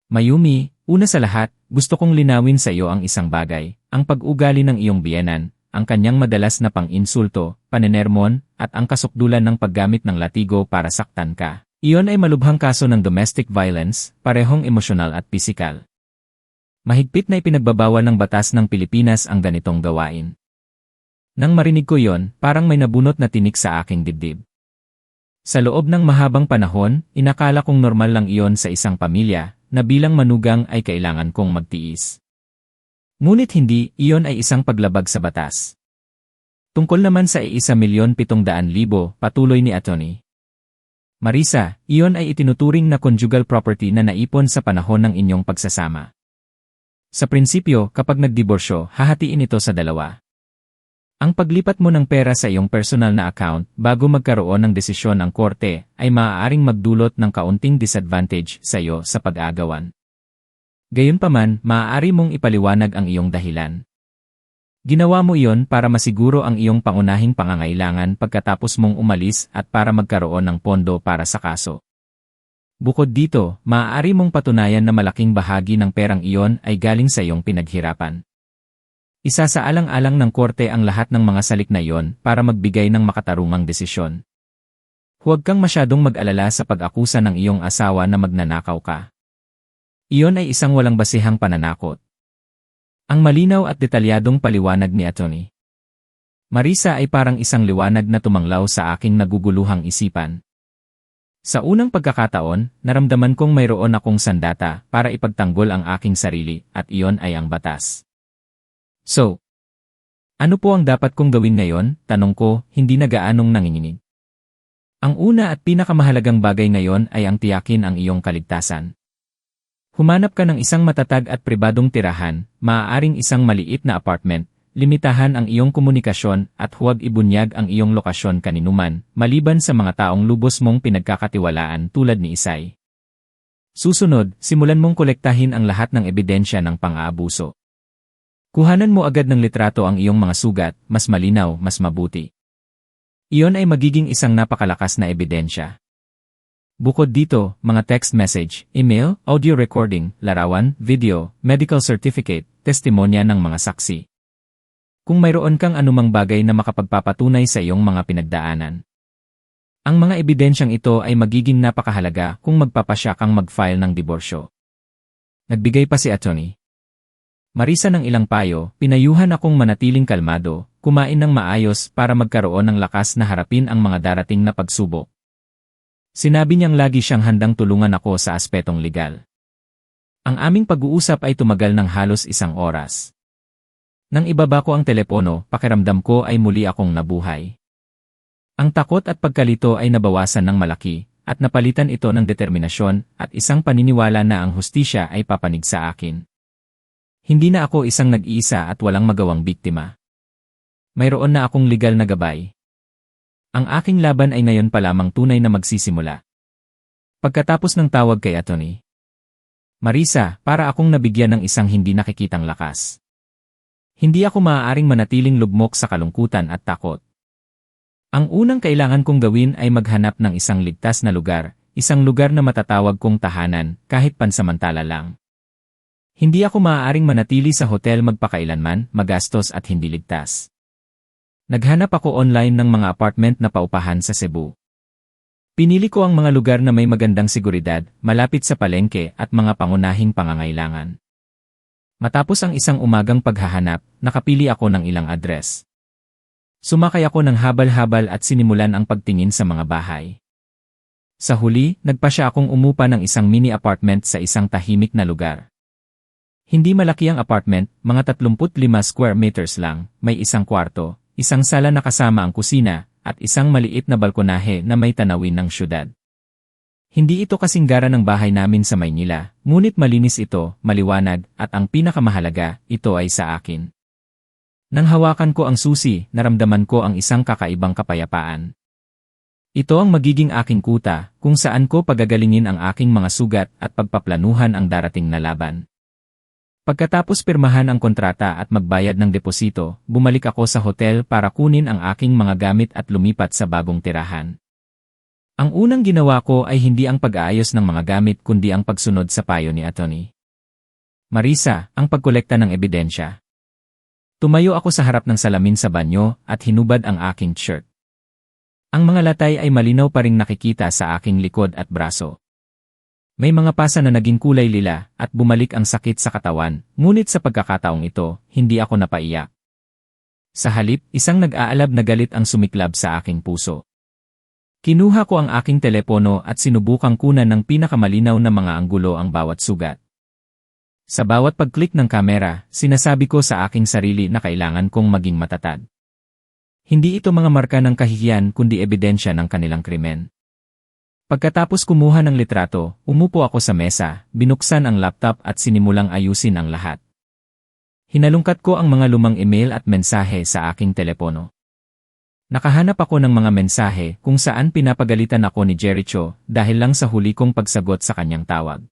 Mayumi, una sa lahat, gusto kong linawin sa iyo ang isang bagay, ang pag-ugali ng iyong biyenan, ang kanyang madalas na pang-insulto, panenermon, at ang kasukdulan ng paggamit ng latigo para saktan ka. Iyon ay malubhang kaso ng domestic violence, parehong emosyonal at pisikal. Mahigpit na ipinagbabawal ng batas ng Pilipinas ang ganitong gawain. Nang marinig ko yon, parang may nabunot na tinik sa aking dibdib. Sa loob ng mahabang panahon, inakala kong normal lang iyon sa isang pamilya, na bilang manugang ay kailangan kong magtiis. Ngunit hindi, iyon ay isang paglabag sa batas. Tungkol naman sa 1,700,000, patuloy ni Atty. Marisa, iyon ay itinuturing na conjugal property na naipon sa panahon ng inyong pagsasama. Sa prinsipyo, kapag nagdiborsyo, hahatiin ito sa dalawa. Ang paglipat mo ng pera sa iyong personal na account bago magkaroon ng desisyon ang korte ay maaaring magdulot ng kaunting disadvantage sa iyo sa pag-aagawan. Gayunpaman, maaari mong ipaliwanag ang iyong dahilan. Ginawa mo iyon para masiguro ang iyong pangunahing pangangailangan pagkatapos mong umalis at para magkaroon ng pondo para sa kaso. Bukod dito, maaari mong patunayan na malaking bahagi ng perang iyon ay galing sa iyong pinaghirapan. Isasaalang-alang ng korte ang lahat ng mga salik na iyon para magbigay ng makatarungang desisyon. Huwag kang masyadong mag-alala sa pag-akusa ng iyong asawa na magnanakaw ka. Iyon ay isang walang basihang pananakot. Ang malinaw at detalyadong paliwanag ni Atty. Marisa ay parang isang liwanag na tumanglaw sa aking naguguluhang isipan. Sa unang pagkakataon, naramdaman kong mayroon akong sandata para ipagtanggol ang aking sarili at iyon ay ang batas. So, ano po ang dapat kong gawin ngayon? Tanong ko, hindi na gaanong nanginginig. Ang una at pinakamahalagang bagay ngayon ay ang tiyakin ang iyong kaligtasan. Humanap ka ng isang matatag at pribadong tirahan, maaaring isang maliit na apartment, limitahan ang iyong komunikasyon at huwag ibunyag ang iyong lokasyon kaninuman, maliban sa mga taong lubos mong pinagkakatiwalaan tulad ni Isay. Susunod, simulan mong kolektahin ang lahat ng ebidensya ng pang-aabuso. Kuhanan mo agad ng litrato ang iyong mga sugat, mas malinaw, mas mabuti. Iyon ay magiging isang napakalakas na ebidensya. Bukod dito, mga text message, email, audio recording, larawan, video, medical certificate, testimonya ng mga saksi. Kung mayroon kang anumang bagay na makapagpapatunay sa iyong mga pinagdaanan. Ang mga ebidensyang ito ay magiging napakahalaga kung magpapasya kang mag-file ng diborsyo. Nagbigay pa si Atty. Marisa ng ilang payo, pinayuhan akong manatiling kalmado, kumain ng maayos para magkaroon ng lakas na harapin ang mga darating na pagsubok. Sinabi niyang lagi siyang handang tulungan ako sa aspetong legal. Ang aming pag-uusap ay tumagal ng halos 1 oras. Nang ibaba ko ang telepono, pakiramdam ko ay muli akong nabuhay. Ang takot at pagkalito ay nabawasan ng malaki, at napalitan ito ng determinasyon at isang paniniwala na ang hustisya ay papanig sa akin. Hindi na ako isang nag-iisa at walang magawang biktima. Mayroon na akong legal na gabay. Ang aking laban ay ngayon pa lamang tunay na magsisimula. Pagkatapos ng tawag kay Atty. Marisa, para akong nabigyan ng isang hindi nakikitang lakas. Hindi ako maaaring manatiling lugmok sa kalungkutan at takot. Ang unang kailangan kong gawin ay maghanap ng isang ligtas na lugar, isang lugar na matatawag kong tahanan, kahit pansamantala lang. Hindi ako maaaring manatili sa hotel magpakailanman, magastos at hindi ligtas. Naghanap ako online ng mga apartment na paupahan sa Cebu. Pinili ko ang mga lugar na may magandang seguridad, malapit sa palengke at mga pangunahing pangangailangan. Matapos ang isang umagang paghahanap, nakapili ako ng ilang address. Sumakay ako ng habal-habal at sinimulan ang pagtingin sa mga bahay. Sa huli, nagpasya akong umupa ng isang mini apartment sa isang tahimik na lugar. Hindi malaki ang apartment, mga 35 square meters lang, may isang kwarto, isang sala na kasama ang kusina, at isang maliit na balkonahe na may tanawin ng syudad. Hindi ito kasing gara ng bahay namin sa Maynila, ngunit malinis ito, maliwanag, at ang pinakamahalaga, ito ay sa akin. Nang hawakan ko ang susi, naramdaman ko ang isang kakaibang kapayapaan. Ito ang magiging aking kuta, kung saan ko pagagalingin ang aking mga sugat at pagpaplanuhan ang darating na laban. Pagkatapos pirmahan ang kontrata at magbayad ng deposito, bumalik ako sa hotel para kunin ang aking mga gamit at lumipat sa bagong tirahan. Ang unang ginawa ko ay hindi ang pag-aayos ng mga gamit kundi ang pagsunod sa payo ni Atty. Marisa, ang pagkolekta ng ebidensya. Tumayo ako sa harap ng salamin sa banyo at hinubad ang aking shirt. Ang mga latay ay malinaw pa ring nakikita sa aking likod at braso. May mga pasa na naging kulay lila at bumalik ang sakit sa katawan, ngunit sa pagkakataong ito, hindi ako napaiyak. Sa halip, isang nag-aalab na galit ang sumiklab sa aking puso. Kinuha ko ang aking telepono at sinubukang kunan ng pinakamalinaw na mga anggulo ang bawat sugat. Sa bawat pag-click ng kamera, sinasabi ko sa aking sarili na kailangan kong maging matatag. Hindi ito mga marka ng kahihiyan kundi ebidensya ng kanilang krimen. Pagkatapos kumuha ng litrato, umupo ako sa mesa, binuksan ang laptop at sinimulang ayusin ang lahat. Hinalungkat ko ang mga lumang email at mensahe sa aking telepono. Nakahanap ako ng mga mensahe kung saan pinapagalitan ako ni Jericho dahil lang sa huli kong pagsagot sa kanyang tawag.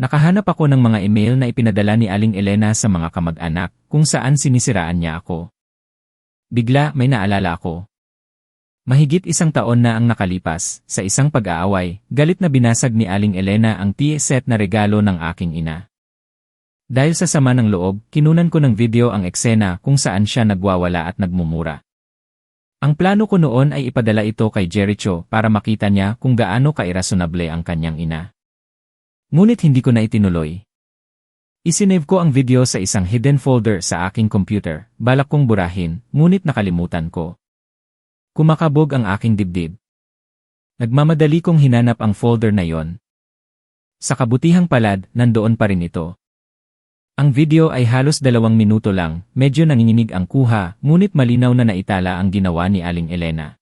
Nakahanap ako ng mga email na ipinadala ni Aling Elena sa mga kamag-anak kung saan sinisiraan niya ako. Bigla may naalala ako. Mahigit 1 taon na ang nakalipas, sa isang pag-aaway, galit na binasag ni Aling Elena ang tea set na regalo ng aking ina. Dahil sa sama ng loob, kinunan ko ng video ang eksena kung saan siya nagwawala at nagmumura. Ang plano ko noon ay ipadala ito kay Jericho para makita niya kung gaano kairasonable ang kanyang ina. Ngunit hindi ko na itinuloy. Isinave ko ang video sa isang hidden folder sa aking computer, balak kong burahin, ngunit nakalimutan ko. Kumakabog ang aking dibdib. Nagmamadali kong hinanap ang folder na yon. Sa kabutihang palad, nandoon pa rin ito. Ang video ay halos 2 minuto lang, medyo nanginginig ang kuha, ngunit malinaw na naitala ang ginawa ni Aling Elena.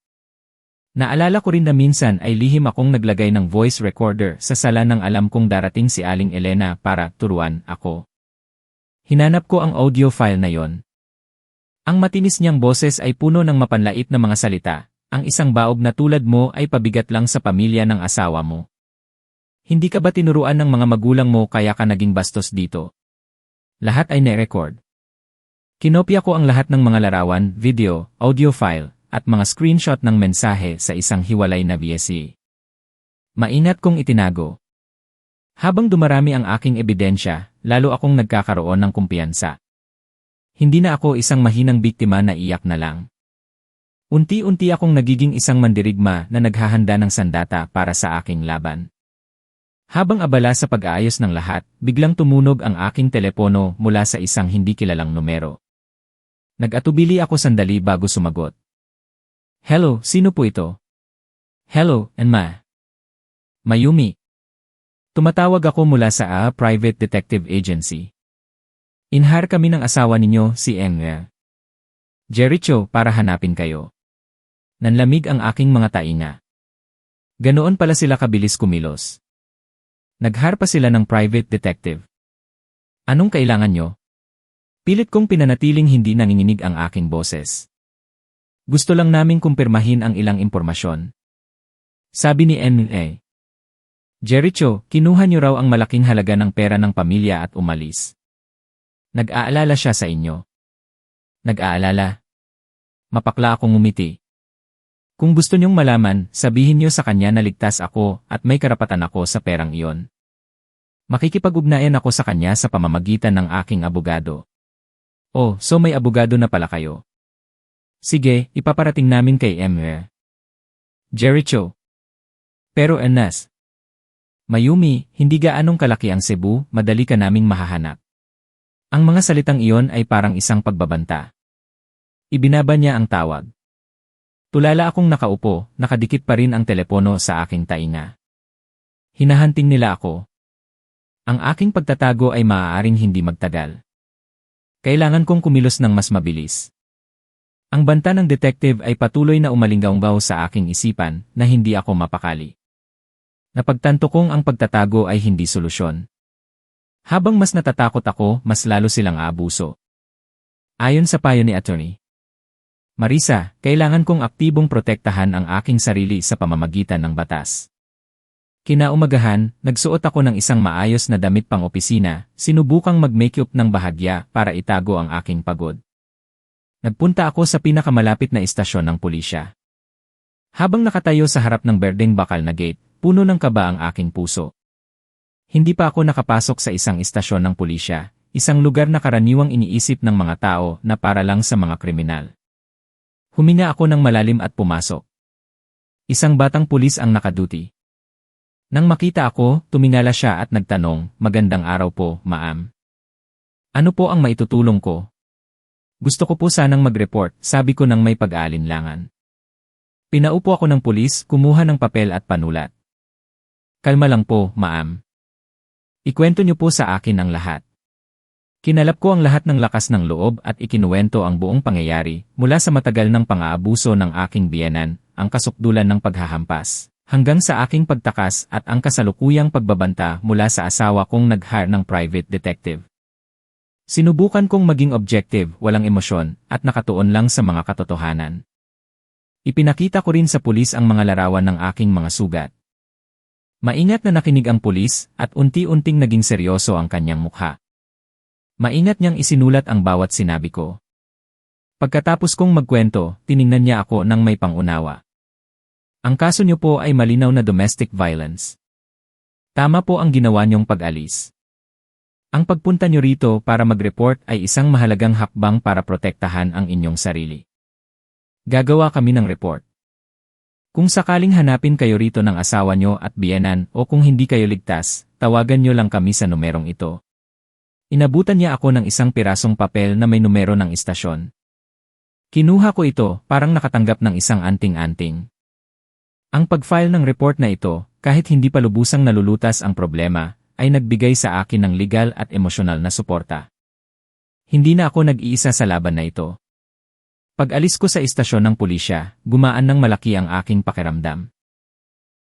Naalala ko rin na minsan ay lihim akong naglagay ng voice recorder sa sala nang alam kong darating si Aling Elena para turuan ako. Hinanap ko ang audio file na yon. Ang matinis niyang boses ay puno ng mapanlait na mga salita. Ang isang baog na tulad mo ay pabigat lang sa pamilya ng asawa mo. Hindi ka ba tinuruan ng mga magulang mo kaya ka naging bastos dito? Lahat ay na-record. Kinopya ko ang lahat ng mga larawan, video, audio file, at mga screenshot ng mensahe sa isang hiwalay na VSC. Maingat kong itinago. Habang dumarami ang aking ebidensya, lalo akong nagkakaroon ng kumpiyansa. Hindi na ako isang mahinang biktima na iyak na lang. Unti-unti akong nagiging isang mandirigma na naghahanda ng sandata para sa aking laban. Habang abala sa pag-aayos ng lahat, biglang tumunog ang aking telepono mula sa isang hindi kilalang numero. Nag-atubili ako sandali bago sumagot. Hello, sino po ito? Hello, Enma. Mayumi. Tumatawag ako mula sa private detective agency. Inhire kami ng asawa ninyo, si Enga. Jericho, para hanapin kayo. Nanlamig ang aking mga tainga. Ganoon pala sila kabilis kumilos. Nag-hire pa sila ng private detective. Anong kailangan nyo? Pilit kong pinanatiling hindi nanginginig ang aking boses. Gusto lang naming kumpirmahin ang ilang impormasyon. Sabi ni N.A. Jericho, kinuha niyo raw ang malaking halaga ng pera ng pamilya at umalis. Nag-aalala siya sa inyo. Nag-aalala? Mapakla akong ngumiti. Kung gusto niyong malaman, sabihin niyo sa kanya na ligtas ako at may karapatan ako sa perang iyon. Makikipag-ugnayan ako sa kanya sa pamamagitan ng aking abogado. Oh, so may abogado na pala kayo. Sige, ipaparating namin kay M.R. Jericho. Pero Enas. Mayumi, hindi gaanong kalaki ang Cebu, madali ka naming mahahanap. Ang mga salitang iyon ay parang isang pagbabanta. Ibinaba niya ang tawag. Tulala akong nakaupo, nakadikit pa rin ang telepono sa aking tainga. Hinahanting nila ako. Ang aking pagtatago ay maaaring hindi magtagal. Kailangan kong kumilos ng mas mabilis. Ang banta ng detective ay patuloy na umalinggaw sa aking isipan na hindi ako mapakali. Napagtanto kong ang pagtatago ay hindi solusyon. Habang mas natatakot ako, mas lalo silang aabuso. Ayon sa payo ni Attorney Marisa, kailangan kong aktibong protektahan ang aking sarili sa pamamagitan ng batas. Kinaumagahan, nagsuot ako ng isang maayos na damit pang opisina, sinubukang mag-makeup ng bahagya para itago ang aking pagod. Nagpunta ako sa pinakamalapit na istasyon ng pulisya. Habang nakatayo sa harap ng berdeng bakal na gate, puno ng kaba ang aking puso. Hindi pa ako nakapasok sa isang istasyon ng pulisya, isang lugar na karaniwang iniisip ng mga tao na para lang sa mga kriminal. Huminga ako ng malalim at pumasok. Isang batang pulis ang nakaduty. Nang makita ako, tumingala siya at nagtanong, "Magandang araw po, ma'am. Ano po ang maitutulong ko?" "Gusto ko po sanang mag-report," sabi ko nang may pag-aalinlangan. Pinaupo ako ng pulis, kumuha ng papel at panulat. "Kalma lang po, ma'am. Ikwento niyo po sa akin ang lahat." Kinalap ko ang lahat ng lakas ng loob at ikinuwento ang buong pangyayari, mula sa matagal ng pang-aabuso ng aking biyenan, ang kasukdulan ng paghahampas, hanggang sa aking pagtakas at ang kasalukuyang pagbabanta mula sa asawa kong nag-hire ng private detective. Sinubukan kong maging objective, walang emosyon, at nakatuon lang sa mga katotohanan. Ipinakita ko rin sa pulis ang mga larawan ng aking mga sugat. Maingat na nakinig ang pulis, at unti-unting naging seryoso ang kanyang mukha. Maingat niyang isinulat ang bawat sinabi ko. Pagkatapos kong magkwento, tiningnan niya ako nang may pangunawa. "Ang kaso niyo po ay malinaw na domestic violence. Tama po ang ginawa niyong pag-alis. Ang pagpunta niyo rito para mag-report ay isang mahalagang hakbang para protektahan ang inyong sarili. Gagawa kami ng report. Kung sakaling hanapin kayo rito ng asawa nyo at biyenan o kung hindi kayo ligtas, tawagan nyo lang kami sa numerong ito." Inabutan niya ako ng isang pirasong papel na may numero ng istasyon. Kinuha ko ito, parang nakatanggap ng isang anting-anting. Ang pag-file ng report na ito, kahit hindi pa lubusang nalulutas ang problema, ay nagbigay sa akin ng legal at emosyonal na suporta. Hindi na ako nag-iisa sa laban na ito. Pag-alis ko sa istasyon ng pulisya, gumaan ng malaki ang aking pakiramdam.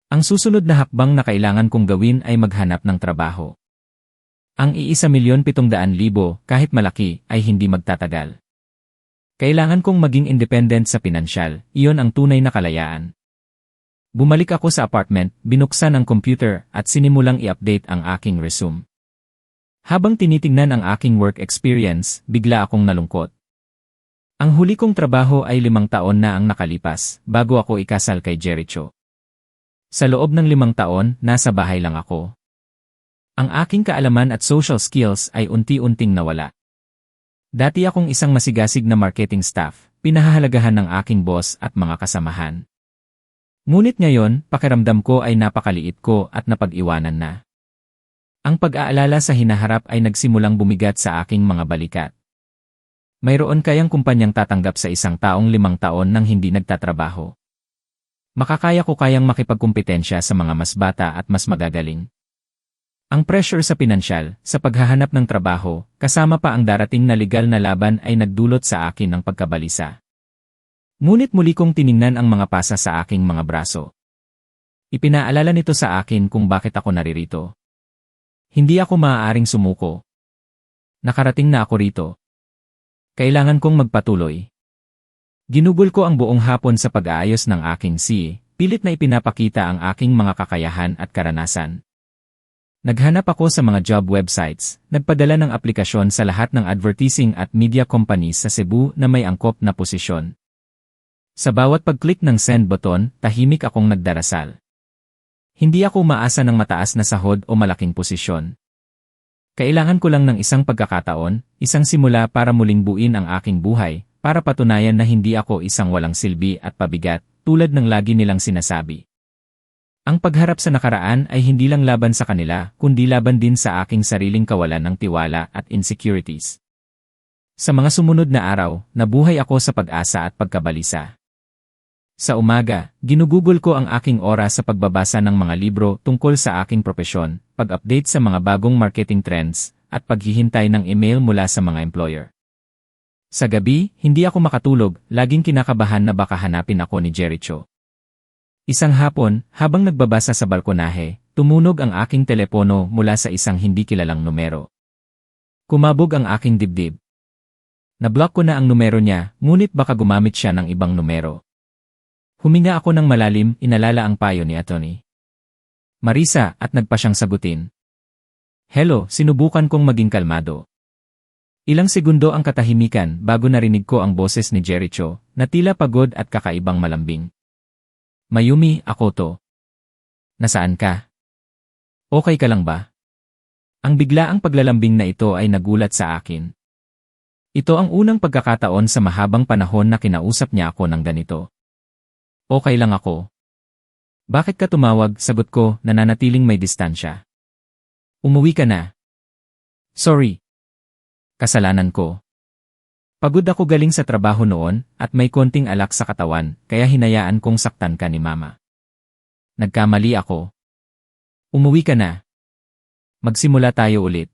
Ang susunod na hakbang na kailangan kong gawin ay maghanap ng trabaho. Ang 1,700,000 kahit malaki ay hindi magtatagal. Kailangan kong maging independent sa pinansyal, iyon ang tunay na kalayaan. Bumalik ako sa apartment, binuksan ang computer at sinimulang i-update ang aking resume. Habang tinitingnan ang aking work experience, bigla akong nalungkot. Ang huli kong trabaho ay 5 taon na ang nakalipas, bago ako ikasal kay Jericho. Sa loob ng 5 taon, nasa bahay lang ako. Ang aking kaalaman at social skills ay unti-unting nawala. Dati akong isang masigasig na marketing staff, pinahahalagahan ng aking boss at mga kasamahan. Ngunit ngayon, pakiramdam ko ay napakaliit ko at napag-iwanan na. Ang pag-aalala sa hinaharap ay nagsimulang bumigat sa aking mga balikat. Mayroon kayang kumpanyang tatanggap sa isang taong 5 taon nang hindi nagtatrabaho? Makakaya ko kayang makipagkumpetensya sa mga mas bata at mas magagaling? Ang pressure sa pinansyal, sa paghahanap ng trabaho, kasama pa ang darating na legal na laban ay nagdulot sa akin ng pagkabalisa. Ngunit muli kong tiningnan ang mga pasa sa aking mga braso. Ipinaalala nito sa akin kung bakit ako naririto. Hindi ako maaaring sumuko. Nakarating na ako rito. Kailangan kong magpatuloy. Ginugol ko ang buong hapon sa pag-aayos ng aking CV, pilit na ipinapakita ang aking mga kakayahan at karanasan. Naghanap ako sa mga job websites, nagpadala ng aplikasyon sa lahat ng advertising at media companies sa Cebu na may angkop na posisyon. Sa bawat pag-click ng send button, tahimik akong nagdarasal. Hindi ako umaasa ng mataas na sahod o malaking posisyon. Kailangan ko lang ng isang pagkakataon, isang simula para muling buuin ang aking buhay, para patunayan na hindi ako isang walang silbi at pabigat, tulad ng lagi nilang sinasabi. Ang pagharap sa nakaraan ay hindi lang laban sa kanila, kundi laban din sa aking sariling kawalan ng tiwala at insecurities. Sa mga sumunod na araw, nabuhay ako sa pag-asa at pagkabalisa. Sa umaga, ginugugol ko ang aking oras sa pagbabasa ng mga libro tungkol sa aking propesyon, pag-update sa mga bagong marketing trends, at paghihintay ng email mula sa mga employer. Sa gabi, hindi ako makatulog, laging kinakabahan na baka hanapin ako ni Jericho. Isang hapon, habang nagbabasa sa balkonahe, tumunog ang aking telepono mula sa isang hindi kilalang numero. Kumabog ang aking dibdib. Nablock ko na ang numero niya, ngunit baka gumamit siya ng ibang numero. Huminga ako ng malalim, inalala ang payo ni Atty. Marisa, at nagpa siyang sagutin. Hello, sinubukan kong maging kalmado. Ilang segundo ang katahimikan bago narinig ko ang boses ni Jericho, na tila pagod at kakaibang malambing. Mayumi, ako to. Nasaan ka? Okay ka lang ba? Ang biglaang paglalambing na ito ay nagulat sa akin. Ito ang unang pagkakataon sa mahabang panahon na kinausap niya ako ng ganito. Okay lang ako. Bakit ka tumawag? Sagot ko, nananatiling may distansya. Umuwi ka na. Sorry. Kasalanan ko. Pagod ako galing sa trabaho noon at may konting alak sa katawan kaya hinayaan kong saktan ka ni Mama. Nagkamali ako. Umuwi ka na. Magsimula tayo ulit.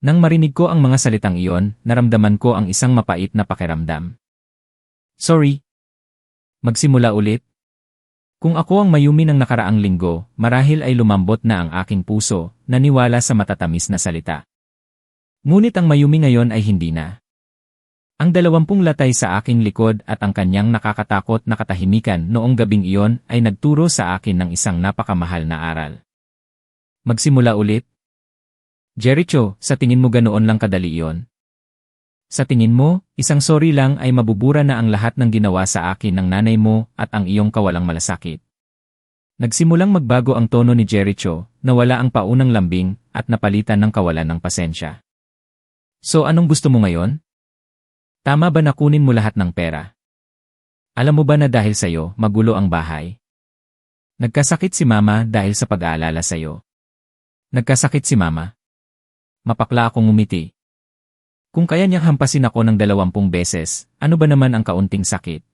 Nang marinig ko ang mga salitang iyon, naramdaman ko ang isang mapait na pakiramdam. Sorry. Magsimula ulit. Kung ako ang Mayumi ng nakaraang linggo, marahil ay lumambot na ang aking puso, naniwala sa matatamis na salita. Ngunit ang Mayumi ngayon ay hindi na. Ang 20 latay sa aking likod at ang kanyang nakakatakot na katahimikan noong gabing iyon ay nagturo sa akin ng isang napakamahal na aral. Magsimula ulit? Jericho, sa tingin mo ganoon lang kadali iyon? Sa tingin mo, isang sorry lang ay mabubura na ang lahat ng ginawa sa akin ng nanay mo at ang iyong kawalang malasakit. Nagsimulang magbago ang tono ni Jericho, nawala ang paunang lambing at napalitan ng kawalan ng pasensya. So anong gusto mo ngayon? Tama ba na kunin mo lahat ng pera? Alam mo ba na dahil sa'yo, magulo ang bahay? Nagkasakit si Mama dahil sa pag-aalala sa'yo. Nagkasakit si Mama. Mapakla akong umiti. Kung kaya niyang hampasin ako ng 20 beses, ano ba naman ang kaunting sakit?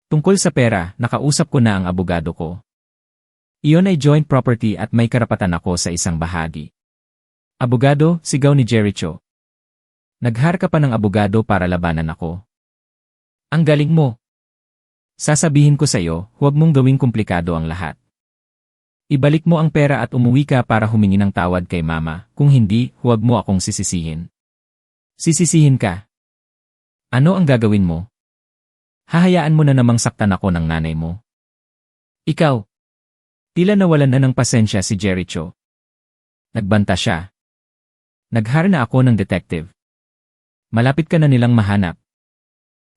Tungkol sa pera, nakausap ko na ang abogado ko. Iyon ay joint property at may karapatan ako sa isang bahagi. Abogado, sigaw ni Jericho. Naghar ka pa ng abogado para labanan ako. Ang galing mo. Sasabihin ko sa'yo, huwag mong gawing komplikado ang lahat. Ibalik mo ang pera at umuwi ka para humingi ng tawad kay Mama, kung hindi, huwag mo akong sisisihin. Sisisihin ka. Ano ang gagawin mo? Hahayaan mo na namang saktan ako ng nanay mo. Ikaw. Tila nawalan na ng pasensya si Jericho. Nagbanta siya. Naghar na ako ng detective. Malapit ka na nilang mahanap.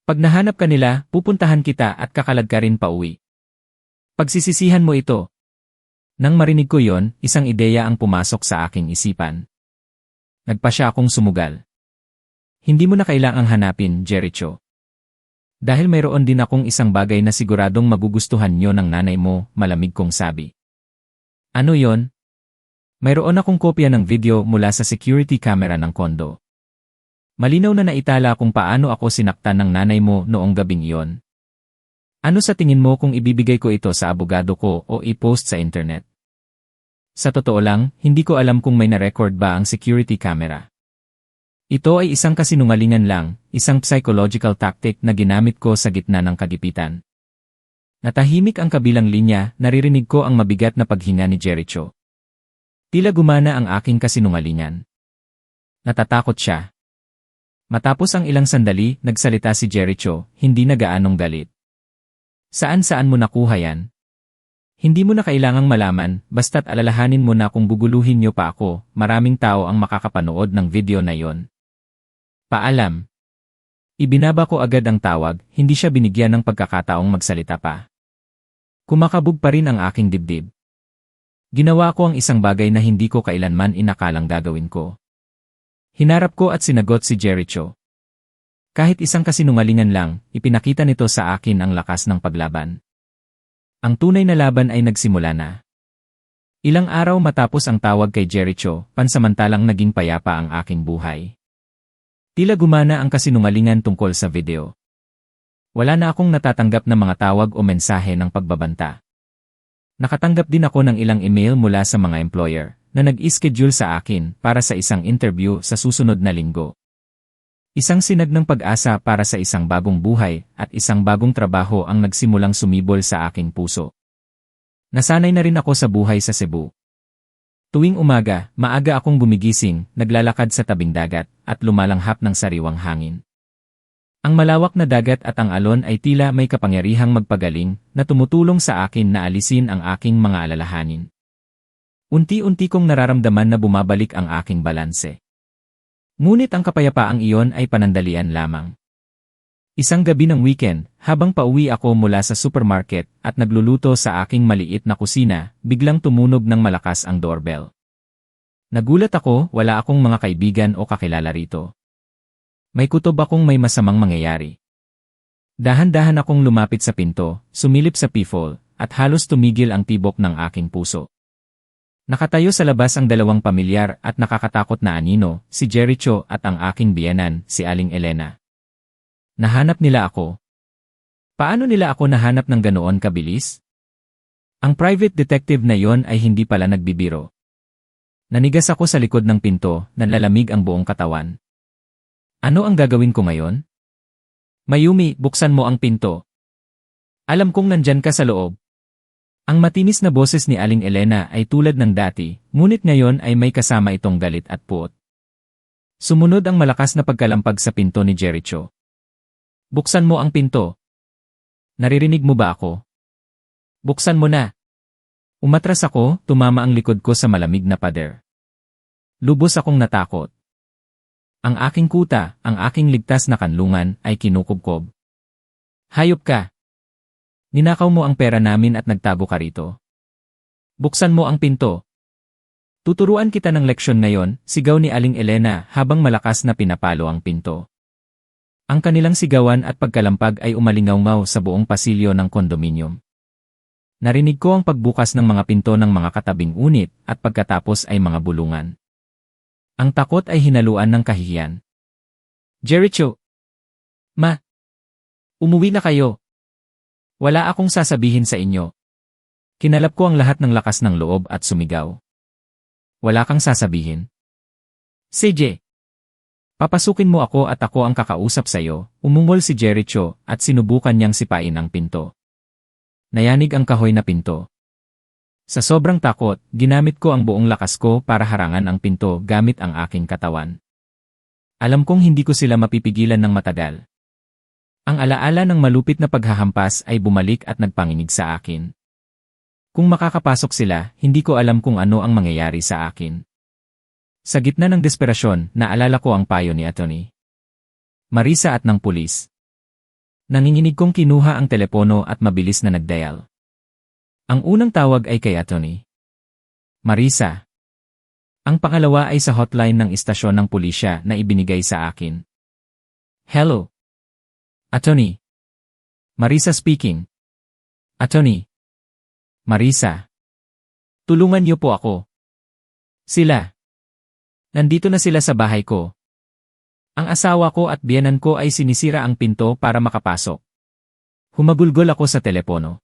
Pag nahanap ka nila, pupuntahan kita at kakalag ka rin pauwi. Pagsisisihan mo ito. Nang marinig ko yon, isang ideya ang pumasok sa aking isipan. Nagpa siya akong sumugal. Hindi mo na kailangang hanapin, Jericho. Dahil mayroon din akong isang bagay na siguradong magugustuhan nyo ng nanay mo, malamig kong sabi. Ano yon? Mayroon akong kopya ng video mula sa security camera ng kondo. Malinaw na naitala kung paano ako sinaktan ng nanay mo noong gabing iyon. Ano sa tingin mo kung ibibigay ko ito sa abogado ko o i-post sa internet? Sa totoo lang, hindi ko alam kung may na-record ba ang security camera. Ito ay isang kasinungalingan lang, isang psychological tactic na ginamit ko sa gitna ng kagipitan. Natahimik ang kabilang linya, naririnig ko ang mabigat na paghinga ni Jericho. Tila gumana ang aking kasinungalingan. Natatakot siya. Matapos ang ilang sandali, nagsalita si Jericho, hindi na gaanong galit. Saan mo nakuha yan? Hindi mo na kailangang malaman, basta't alalahanin mo na kung guguluhin niyo pa ako, maraming tao ang makakapanood ng video na yon. Paalam. Ibinaba ko agad ang tawag, hindi siya binigyan ng pagkakataong magsalita pa. Kumakabog pa rin ang aking dibdib. Ginawa ko ang isang bagay na hindi ko kailanman inakalang gagawin ko. Hinarap ko at sinagot si Jericho. Kahit isang kasinungalingan lang, ipinakita nito sa akin ang lakas ng paglaban. Ang tunay na laban ay nagsimula na. Ilang araw matapos ang tawag kay Jericho, pansamantalang naging payapa ang aking buhay. Tila gumana ang kasinungalingan tungkol sa video. Wala na akong natatanggap na mga tawag o mensahe ng pagbabanta. Nakatanggap din ako ng ilang email mula sa mga employer na nag-ischedule sa akin para sa isang interview sa susunod na linggo. Isang sinag ng pag-asa para sa isang bagong buhay at isang bagong trabaho ang nagsimulang sumibol sa aking puso. Nasanay na rin ako sa buhay sa Cebu. Tuwing umaga, maaga akong gumigising, naglalakad sa tabing dagat, at lumalanghap ng sariwang hangin. Ang malawak na dagat at ang alon ay tila may kapangyarihang magpagaling na tumutulong sa akin na alisin ang aking mga alalahanin. Unti-unti kong nararamdaman na bumabalik ang aking balanse. Ngunit ang kapayapaang iyon ay panandalian lamang. Isang gabi ng weekend, habang pauwi ako mula sa supermarket at nagluluto sa aking maliit na kusina, biglang tumunog ng malakas ang doorbell. Nagulat ako, wala akong mga kaibigan o kakilala rito. May kutob akong may masamang mangyayari. Dahan-dahan akong lumapit sa pinto, sumilip sa peephole, at halos tumigil ang tibok ng aking puso. Nakatayo sa labas ang dalawang pamilyar at nakakatakot na anino, si Jericho at ang aking biyenan, si Aling Elena. Nahanap nila ako. Paano nila ako nahanap ng ganoon kabilis? Ang private detective na yon ay hindi pala nagbibiro. Nanigas ako sa likod ng pinto, nanlalamig ang buong katawan. Ano ang gagawin ko ngayon? Mayumi, buksan mo ang pinto. Alam kong nandyan ka sa loob. Ang matinis na boses ni Aling Elena ay tulad ng dati, ngunit ngayon ay may kasama itong galit at puot. Sumunod ang malakas na pagkalampag sa pinto ni Jericho. Buksan mo ang pinto. Naririnig mo ba ako? Buksan mo na. Umatras ako, tumama ang likod ko sa malamig na pader. Lubos akong natakot. Ang aking kuta, ang aking ligtas na kanlungan, ay kinukubkob. Hayop ka! Ninakaw mo ang pera namin at nagtago ka rito. Buksan mo ang pinto. Tuturuan kita ng leksyon ngayon, sigaw ni Aling Elena habang malakas na pinapalo ang pinto. Ang kanilang sigawan at pagkalampag ay umalingaw-ngaw sa buong pasilyo ng kondominium. Narinig ko ang pagbukas ng mga pinto ng mga katabing unit at pagkatapos ay mga bulungan. Ang takot ay hinaluan ng kahihiyan. Jericho! Ma! Umuwi na kayo! Wala akong sasabihin sa inyo. Kinalap ko ang lahat ng lakas ng loob at sumigaw. Wala kang sasabihin. CJ! Papasukin mo ako at ako ang kakausap sa'yo, umungol si Jericho at sinubukan niyang sipain ang pinto. Nayanig ang kahoy na pinto. Sa sobrang takot, ginamit ko ang buong lakas ko para harangan ang pinto gamit ang aking katawan. Alam kong hindi ko sila mapipigilan ng matagal. Ang alaala ng malupit na paghahampas ay bumalik at nagpanginig sa akin. Kung makakapasok sila, hindi ko alam kung ano ang mangyayari sa akin. Sa gitna ng desperasyon, naalala ko ang payo ni Atty. Marisa at ng pulis. Nanginginig kong kinuha ang telepono at mabilis na nagdial. Ang unang tawag ay kay Atty. Marisa. Ang pangalawa ay sa hotline ng istasyon ng pulisya na ibinigay sa akin. Hello. Atty. Marisa speaking. Atty. Marisa. Tulungan niyo po ako. Sila. Nandito na sila sa bahay ko. Ang asawa ko at biyenan ko ay sinisira ang pinto para makapasok. Humagulgol ako sa telepono.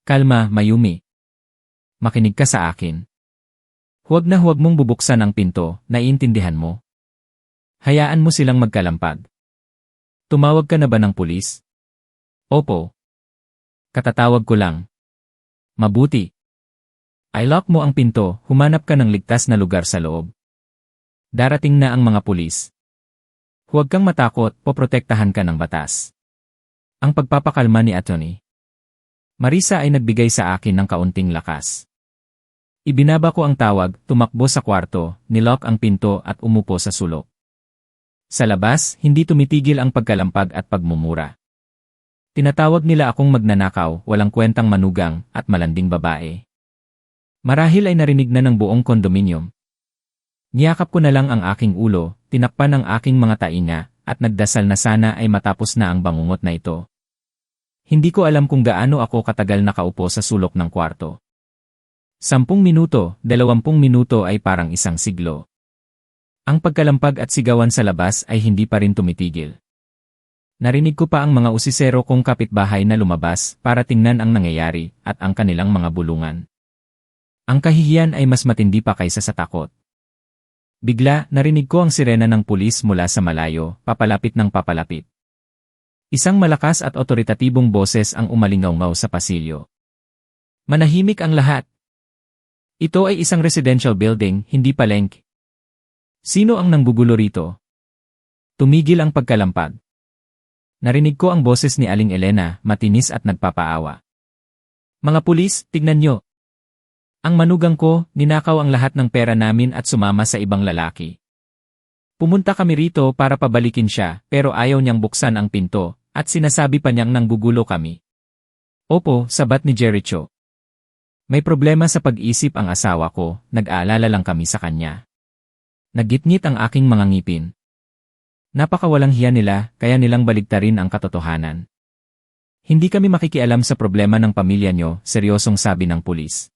Kalma, Mayumi. Makinig ka sa akin. Huwag na huwag mong bubuksan ang pinto, naiintindihan mo. Hayaan mo silang magkalampag. Tumawag ka na ba ng pulis? Opo. Katatawag ko lang. Mabuti. I-lock mo ang pinto, humanap ka ng ligtas na lugar sa loob. Darating na ang mga pulis. Huwag kang matakot, poprotektahan ka ng batas. Ang pagpapakalma ni Atty. Marisa ay nagbigay sa akin ng kaunting lakas. Ibinaba ko ang tawag, tumakbo sa kwarto, nilock ang pinto at umupo sa sulok. Sa labas, hindi tumitigil ang pagkalampag at pagmumura. Tinatawag nila akong magnanakaw, walang kwentang manugang, at malanding babae. Marahil ay narinig na ng buong kondominium. Niyakap ko na lang ang aking ulo, tinakpan ang aking mga tainga, at nagdasal na sana ay matapos na ang bangungot na ito. Hindi ko alam kung gaano ako katagal nakaupo sa sulok ng kwarto. 10 minuto, 20 minuto ay parang isang siglo. Ang pagkalampag at sigawan sa labas ay hindi pa rin tumitigil. Narinig ko pa ang mga usisero kong kapitbahay na lumabas para tingnan ang nangyayari at ang kanilang mga bulungan. Ang kahihiyan ay mas matindi pa kaysa sa takot. Bigla, narinig ko ang sirena ng pulis mula sa malayo, papalapit ng papalapit. Isang malakas at otoritatibong boses ang umalingaw-ngaw sa pasilyo. Manahimik ang lahat. Ito ay isang residential building, hindi palengke. Sino ang nanggugulo rito? Tumigil ang pagkalampag. Narinig ko ang boses ni Aling Elena, matinis at nagpapaawa. Mga pulis, tignan nyo. Ang manugang ko, ninakaw ang lahat ng pera namin at sumama sa ibang lalaki. Pumunta kami rito para pabalikin siya, pero ayaw niyang buksan ang pinto, at sinasabi pa niyang nanggugulo kami. Opo, sabat ni Jericho. May problema sa pag-isip ang asawa ko, nag-aalala lang kami sa kanya. Naggitngit ang aking mga ngipin. Napakawalang hiya nila, kaya nilang baligtarin ang katotohanan. Hindi kami makikialam sa problema ng pamilya nyo, seryosong sabi ng pulis.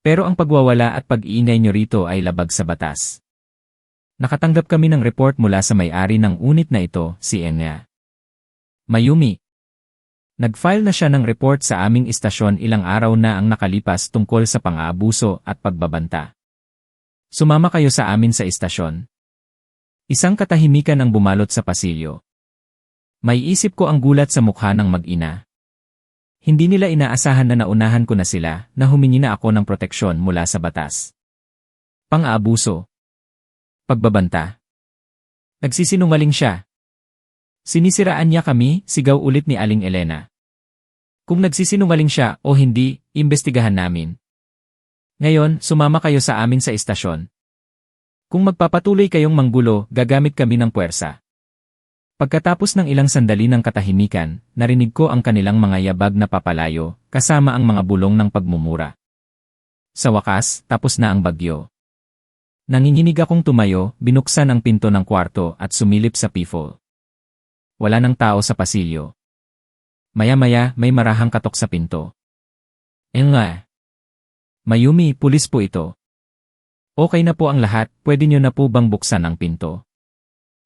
Pero ang pagwawala at pag-iingay nyo rito ay labag sa batas. Nakatanggap kami ng report mula sa may-ari ng unit na ito, si Enya. Mayumi. Nag-file na siya ng report sa aming istasyon ilang araw na ang nakalipas tungkol sa pang-aabuso at pagbabanta. Sumama kayo sa amin sa istasyon. Isang katahimikan ang bumalot sa pasilyo. May isip ko ang gulat sa mukha ng mag-ina. Hindi nila inaasahan na naunahan ko na sila na humingi na ako ng proteksyon mula sa batas. Pang-aabuso. Pagbabanta. Nagsisinungaling siya. Sinisiraan niya kami, sigaw ulit ni Aling Elena. Kung nagsisinungaling siya o hindi, imbestigahan namin. Ngayon, sumama kayo sa amin sa istasyon. Kung magpapatuloy kayong manggulo, gagamit kami ng puwersa. Pagkatapos ng ilang sandali ng katahimikan, narinig ko ang kanilang mga yabag na papalayo, kasama ang mga bulong ng pagmumura. Sa wakas, tapos na ang bagyo. Nanginginig akong tumayo, binuksan ang pinto ng kwarto at sumilip sa pifol. Wala nang tao sa pasilyo. Maya-maya, may marahang katok sa pinto. Nga. Mayumi, pulis po ito. Okay na po ang lahat, pwede nyo na po bang buksan ang pinto?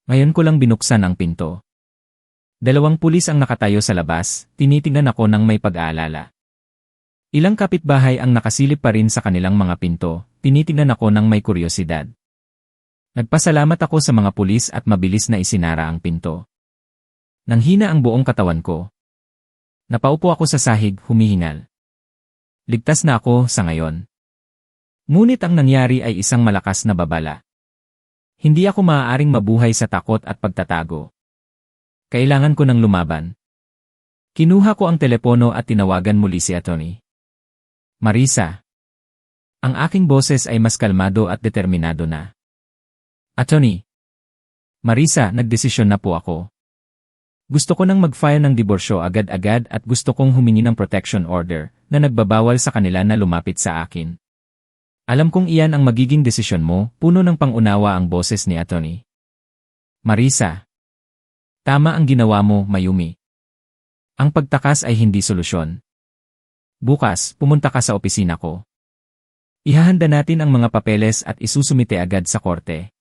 Ngayon ko lang binuksan ang pinto. 2 pulis ang nakatayo sa labas, tinitingnan ako ng may pag-aalala. Ilang kapitbahay ang nakasilip pa rin sa kanilang mga pinto, tinitingnan ako ng may kuryosidad. Nagpasalamat ako sa mga pulis at mabilis na isinara ang pinto. Nanghina ang buong katawan ko. Napaupo ako sa sahig, humihingal. Ligtas na ako sa ngayon. Ngunit ang nangyari ay isang malakas na babala. Hindi ako maaaring mabuhay sa takot at pagtatago. Kailangan ko ng lumaban. Kinuha ko ang telepono at tinawagan muli si Atty. Marisa. Ang aking boses ay mas kalmado at determinado na. Atty. Marisa, nagdesisyon na po ako. Gusto ko nang mag-file ng diborsyo agad-agad at gusto kong humingi ng protection order na nagbabawal sa kanila na lumapit sa akin. Alam kong iyan ang magiging desisyon mo, puno ng pangunawa ang boses ni Atty. Marisa. Tama ang ginawa mo, Mayumi. Ang pagtakas ay hindi solusyon. Bukas, pumunta ka sa opisina ko. Ihahanda natin ang mga papeles at isusumite agad sa korte.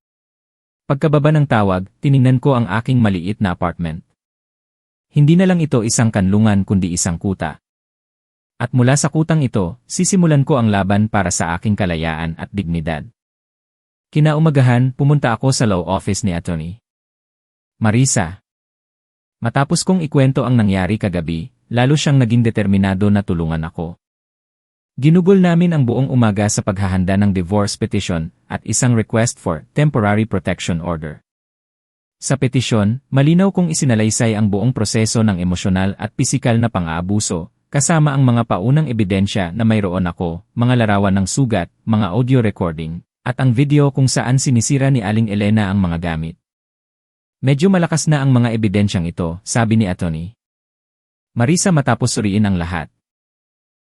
Pagkababa ng tawag, tiningnan ko ang aking maliit na apartment. Hindi na lang ito isang kanlungan kundi isang kuta. At mula sa kutang ito, sisimulan ko ang laban para sa aking kalayaan at dignidad. Kinaumagahan, pumunta ako sa law office ni Atty. Marisa. Matapos kong ikwento ang nangyari kagabi, lalo siyang naging determinado na tulungan ako. Ginugol namin ang buong umaga sa paghahanda ng divorce petition at isang request for temporary protection order. Sa petisyon, malinaw kong isinalaysay ang buong proseso ng emosyonal at pisikal na pang-aabuso, kasama ang mga paunang ebidensya na mayroon ako, mga larawan ng sugat, mga audio recording, at ang video kung saan sinisira ni Aling Elena ang mga gamit. Medyo malakas na ang mga ebidensyang ito, sabi ni Atty. Marisa matapos suriin ang lahat.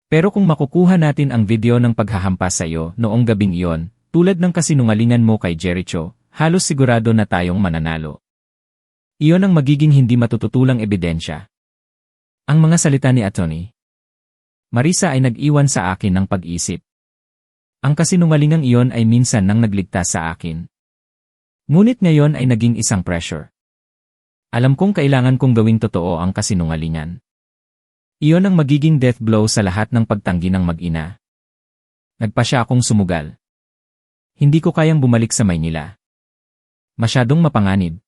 Pero kung makukuha natin ang video ng paghahampas sa iyo noong gabing iyon, tulad ng kasinungalingan mo kay Jericho, halos sigurado na tayong mananalo. Iyon ang magiging hindi matututulang ebidensya. Ang mga salita ni Atty. Marisa ay nag-iwan sa akin ng pag-isip. Ang kasinungalingang iyon ay minsan nang nagligtas sa akin. Ngunit ngayon ay naging isang pressure. Alam kong kailangan kong gawing totoo ang kasinungalingan. Iyon ang magiging death blow sa lahat ng pagtanggi ng mag-ina. Nagpa siya akong sumugal. Hindi ko kayang bumalik sa Maynila. Masyadong mapanganib.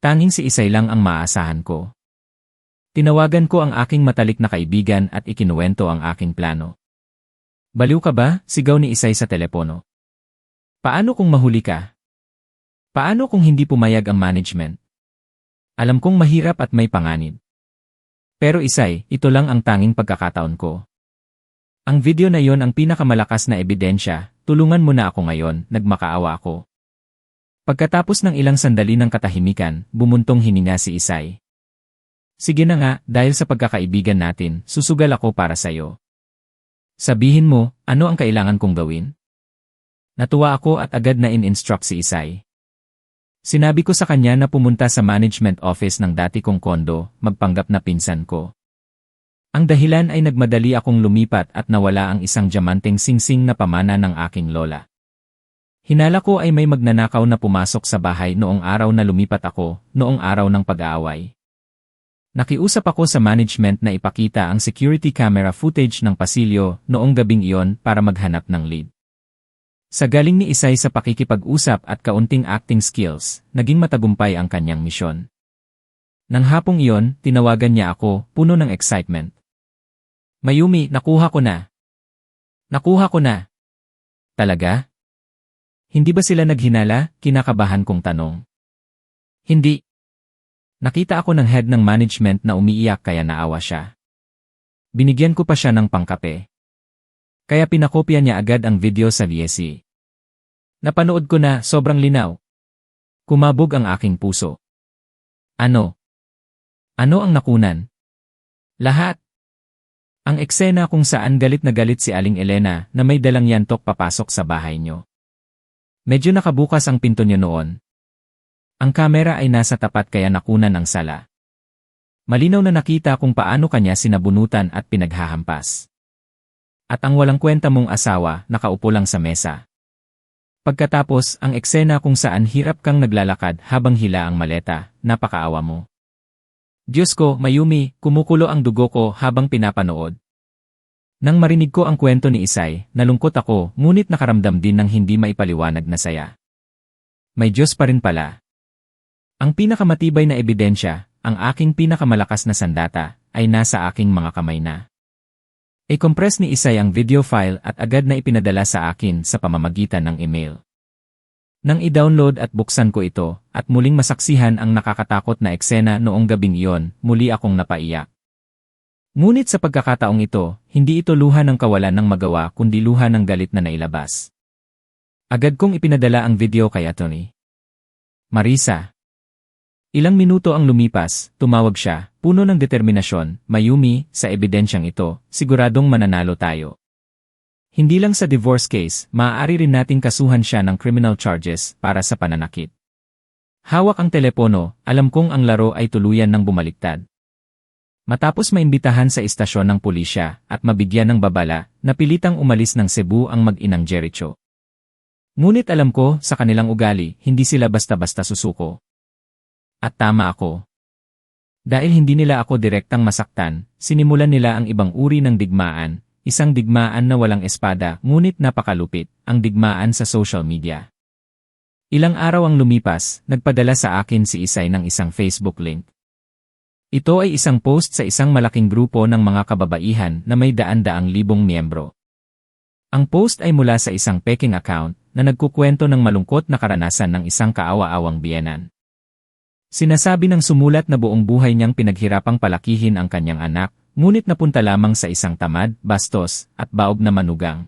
Tanging si Isay lang ang maaasahan ko. Tinawagan ko ang aking matalik na kaibigan at ikinuwento ang aking plano. Baliw ka ba? Sigaw ni Isay sa telepono. Paano kung mahuli ka? Paano kung hindi pumayag ang management? Alam kong mahirap at may panganib. Pero Isay, ito lang ang tanging pagkakataon ko. Ang video na yon ang pinakamalakas na ebidensya, tulungan mo na ako ngayon, nagmakaawa ako. Pagkatapos ng ilang sandali ng katahimikan, bumuntong hininga si Isay. Sige na nga, dahil sa pagkakaibigan natin, susugal ako para sa'yo. Sabihin mo, ano ang kailangan kong gawin? Natuwa ako at agad na in-instruct si Isay. Sinabi ko sa kanya na pumunta sa management office ng dati kong kondo, magpanggap na pinsan ko. Ang dahilan ay nagmadali akong lumipat at nawala ang isang diamanteng singsing na pamana ng aking lola. Hinala ko ay may magnanakaw na pumasok sa bahay noong araw na lumipat ako, noong araw ng pag-aaway. Nakiusap ako sa management na ipakita ang security camera footage ng pasilyo noong gabing iyon para maghanap ng lead. Sa galing ni Isay sa pakikipag-usap at kaunting acting skills, naging matagumpay ang kanyang misyon. Nang hapong iyon, tinawagan niya ako, puno ng excitement. Mayumi, nakuha ko na. Nakuha ko na. Talaga? Hindi ba sila naghinala? Kinakabahan kong tanong. Hindi. Nakita ako ng head ng management na umiiyak kaya naawa siya. Binigyan ko pa siya ng pangkape. Kaya pinakopya niya agad ang video sa VSC. Napanood ko na, sobrang linaw. Kumabog ang aking puso. Ano? Ano ang nakunan? Lahat. Ang eksena kung saan galit na galit si Aling Elena na may dalang yantok papasok sa bahay niyo. Medyo nakabukas ang pinto niyo noon. Ang kamera ay nasa tapat kaya nakunan ang sala. Malinaw na nakita kung paano kanya sinabunutan at pinaghahampas. At ang walang kwenta mong asawa nakaupo lang sa mesa. Pagkatapos ang eksena kung saan hirap kang naglalakad habang hila ang maleta, napakaawa mo. Diyos ko, Mayumi, kumukulo ang dugo ko habang pinapanood. Nang marinig ko ang kwento ni Isay, nalungkot ako ngunit nakaramdam din ng hindi maipaliwanag na saya. May Diyos pa rin pala. Ang pinakamatibay na ebidensya, ang aking pinakamalakas na sandata, ay nasa aking mga kamay na. I-compress ni Isay ang video file at agad na ipinadala sa akin sa pamamagitan ng email. Nang i-download at buksan ko ito, at muling masaksihan ang nakakatakot na eksena noong gabing iyon, muli akong napaiyak. Ngunit sa pagkakataong ito, hindi ito luha ng kawalan ng magawa kundi luha ng galit na nailabas. Agad kong ipinadala ang video kay Atty. Marisa. Ilang minuto ang lumipas, tumawag siya, puno ng determinasyon, Mayumi, sa ebidensyang ito, siguradong mananalo tayo. Hindi lang sa divorce case, maaari rin nating kasuhan siya ng criminal charges para sa pananakit. Hawak ang telepono, alam kong ang laro ay tuluyan ng bumaliktad. Matapos maimbitahan sa istasyon ng pulisya at mabigyan ng babala, napilitang umalis ng Cebu ang mag-inang Jericho. Ngunit alam ko, sa kanilang ugali, hindi sila basta-basta susuko. At tama ako. Dahil hindi nila ako direktang masaktan, sinimulan nila ang ibang uri ng digmaan, isang digmaan na walang espada ngunit napakalupit, ang digmaan sa social media. Ilang araw ang lumipas, nagpadala sa akin si Isay ng isang Facebook link. Ito ay isang post sa isang malaking grupo ng mga kababaihan na may daan-daang libong miyembro. Ang post ay mula sa isang peking account na nagkukwento ng malungkot na karanasan ng isang kaawa-awang biyenan. Sinasabi ng sumulat na buong buhay niyang pinaghirapang palakihin ang kanyang anak, ngunit napunta lamang sa isang tamad, bastos, at baog na manugang.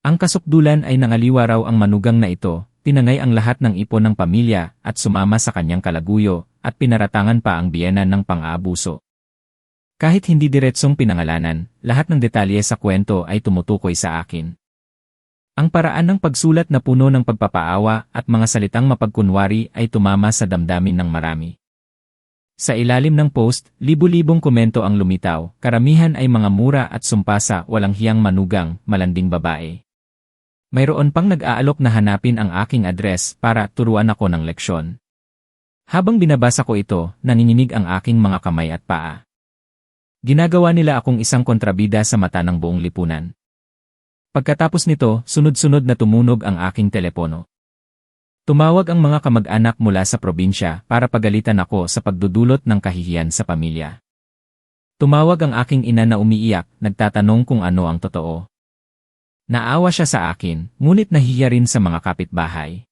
Ang kasukdulan ay nangaliwa raw ang manugang na ito, tinangay ang lahat ng ipon ng pamilya at sumama sa kanyang kalaguyo, at pinaratangan pa ang biyenan ng pang-aabuso. Kahit hindi diretsong pinangalanan, lahat ng detalye sa kwento ay tumutukoy sa akin. Ang paraan ng pagsulat na puno ng pagpapaawa at mga salitang mapagkunwari ay tumama sa damdamin ng marami. Sa ilalim ng post, libu-libong komento ang lumitaw, karamihan ay mga mura at sumpa sa walang hiyang manugang, malanding babae. Mayroon pang nag-aalok na hanapin ang aking address para turuan ako ng leksyon. Habang binabasa ko ito, nanginginig ang aking mga kamay at paa. Ginagawa nila akong isang kontrabida sa mata ng buong lipunan. Pagkatapos nito, sunod-sunod na tumunog ang aking telepono. Tumawag ang mga kamag-anak mula sa probinsya para pagalitan ako sa pagdudulot ng kahihiyan sa pamilya. Tumawag ang aking ina na umiiyak, nagtatanong kung ano ang totoo. Naawa siya sa akin, ngunit nahihiya rin sa mga kapitbahay.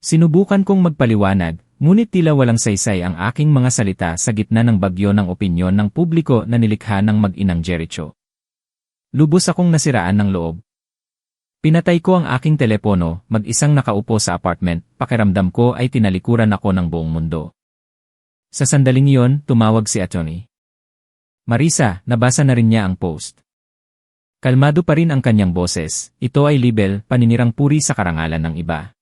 Sinubukan kong magpaliwanag, ngunit tila walang saysay ang aking mga salita sa gitna ng bagyo ng opinyon ng publiko na nilikha ng mag-inang Jericho. Lubos akong nasiraan ng loob. Pinatay ko ang aking telepono, mag-isang nakaupo sa apartment, pakiramdam ko ay tinalikuran ako ng buong mundo. Sa sandaling iyon, tumawag si Atty. Marisa, nabasa na rin niya ang post. Kalmado pa rin ang kanyang boses, ito ay libel, paninirang puri sa karangalan ng iba.